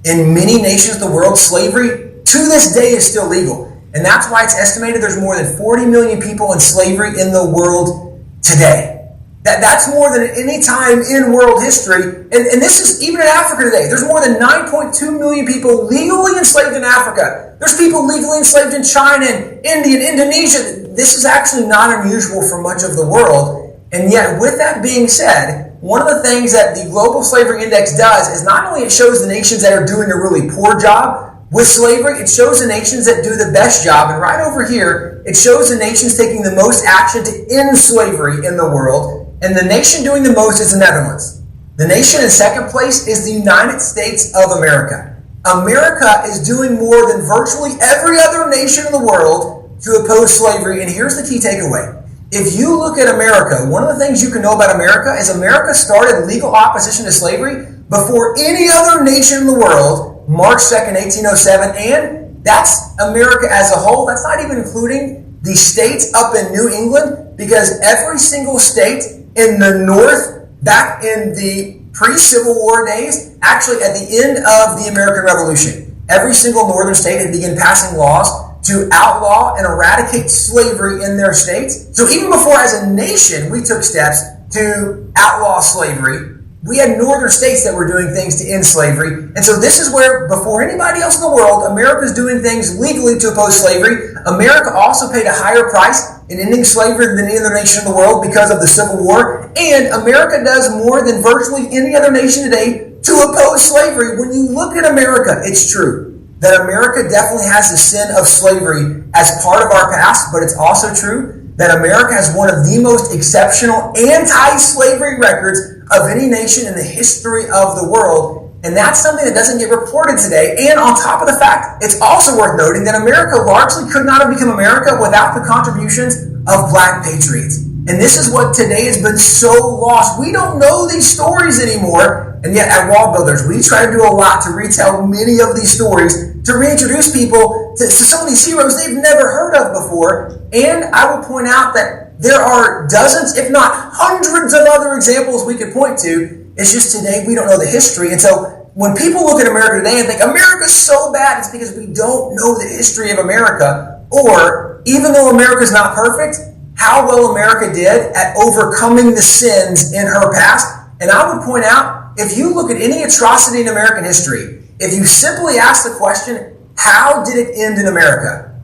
In many nations of the world, slavery to this day is still legal. And that's why it's estimated there's more than 40 million people in slavery in the world today. That's more than any time in world history. And this is even in Africa today. There's more than 9.2 million people legally enslaved in Africa. There's people legally enslaved in China and India and Indonesia. This is actually not unusual for much of the world. And yet, with that being said, one of the things that the Global Slavery Index does is not only it shows the nations that are doing a really poor job with slavery, it shows the nations that do the best job. And right over here, it shows the nations taking the most action to end slavery in the world. And the nation doing the most is the Netherlands. The nation in second place is the United States of America. America is doing more than virtually every other nation in the world to oppose slavery. And here's the key takeaway. If you look at America, one of the things you can know about America is America started legal opposition to slavery before any other nation in the world, March 2nd, 1807, and that's America as a whole. That's not even including the states up in New England, because every single state in the North, back in the pre-Civil War days, actually at the end of the American Revolution, every single northern state had begun passing laws to outlaw and eradicate slavery in their states. So even before, as a nation, we took steps to outlaw slavery. We had northern states that were doing things to end slavery. And so this is where, before anybody else in the world, America is doing things legally to oppose slavery. America also paid a higher price in ending slavery than any other nation in the world because of the Civil War. And America does more than virtually any other nation today to oppose slavery. When you look at America, it's true that America definitely has the sin of slavery as part of our past, but it's also true that America has one of the most exceptional anti-slavery records of any nation in the history of the world. And that's something that doesn't get reported today. And on top of the fact, it's also worth noting that America largely could not have become America without the contributions of black patriots. And this is what today has been so lost. We don't know these stories anymore. And yet at Wall Builders, we try to do a lot to retell many of these stories, to reintroduce people to some of these heroes they've never heard of before. And I will point out that there are dozens, if not hundreds of other examples we could point to. It's just today we don't know the history. And so when people look at America today and think, America's so bad, it's because we don't know the history of America. Or, even though America's not perfect, how well America did at overcoming the sins in her past. And I would point out, if you look at any atrocity in American history, if you simply ask the question, how did it end in America?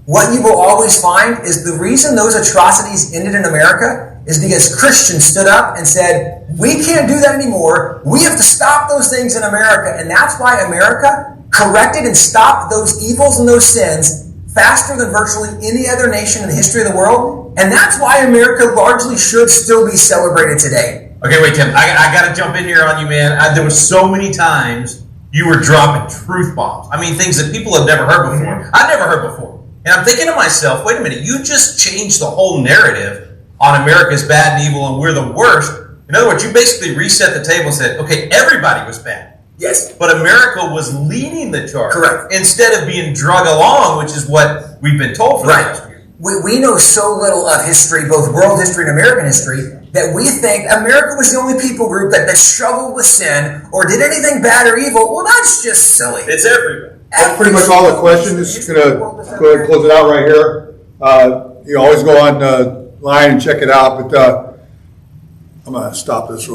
What you will always find is the reason those atrocities ended in America is because Christians stood up and said, we can't do that anymore. We have to stop those things in America. And that's why America corrected and stopped those evils and those sins faster than virtually any other nation in the history of the world. And that's why America largely should still be celebrated today. Okay, wait, Tim. I got to jump in here on you, man. There were so many times you were dropping truth bombs. I mean, things that people have never heard before. I've never heard before. And I'm thinking to myself, wait a minute, you just changed the whole narrative on America's bad and evil and we're the worst. In other words, you basically reset the table and said, okay, everybody was bad. Yes. But America was leading the charge. Correct. Instead of being drug along, which is what we've been told for the last year. We know so little of history, both world history and American history, that we think America was the only people group that struggled with sin or did anything bad or evil. Well, that's just silly. It's everywhere. That's pretty much all the questions. Just going to go ahead and close it out right here. You always go on line and check it out, but I'm going to stop this real quick.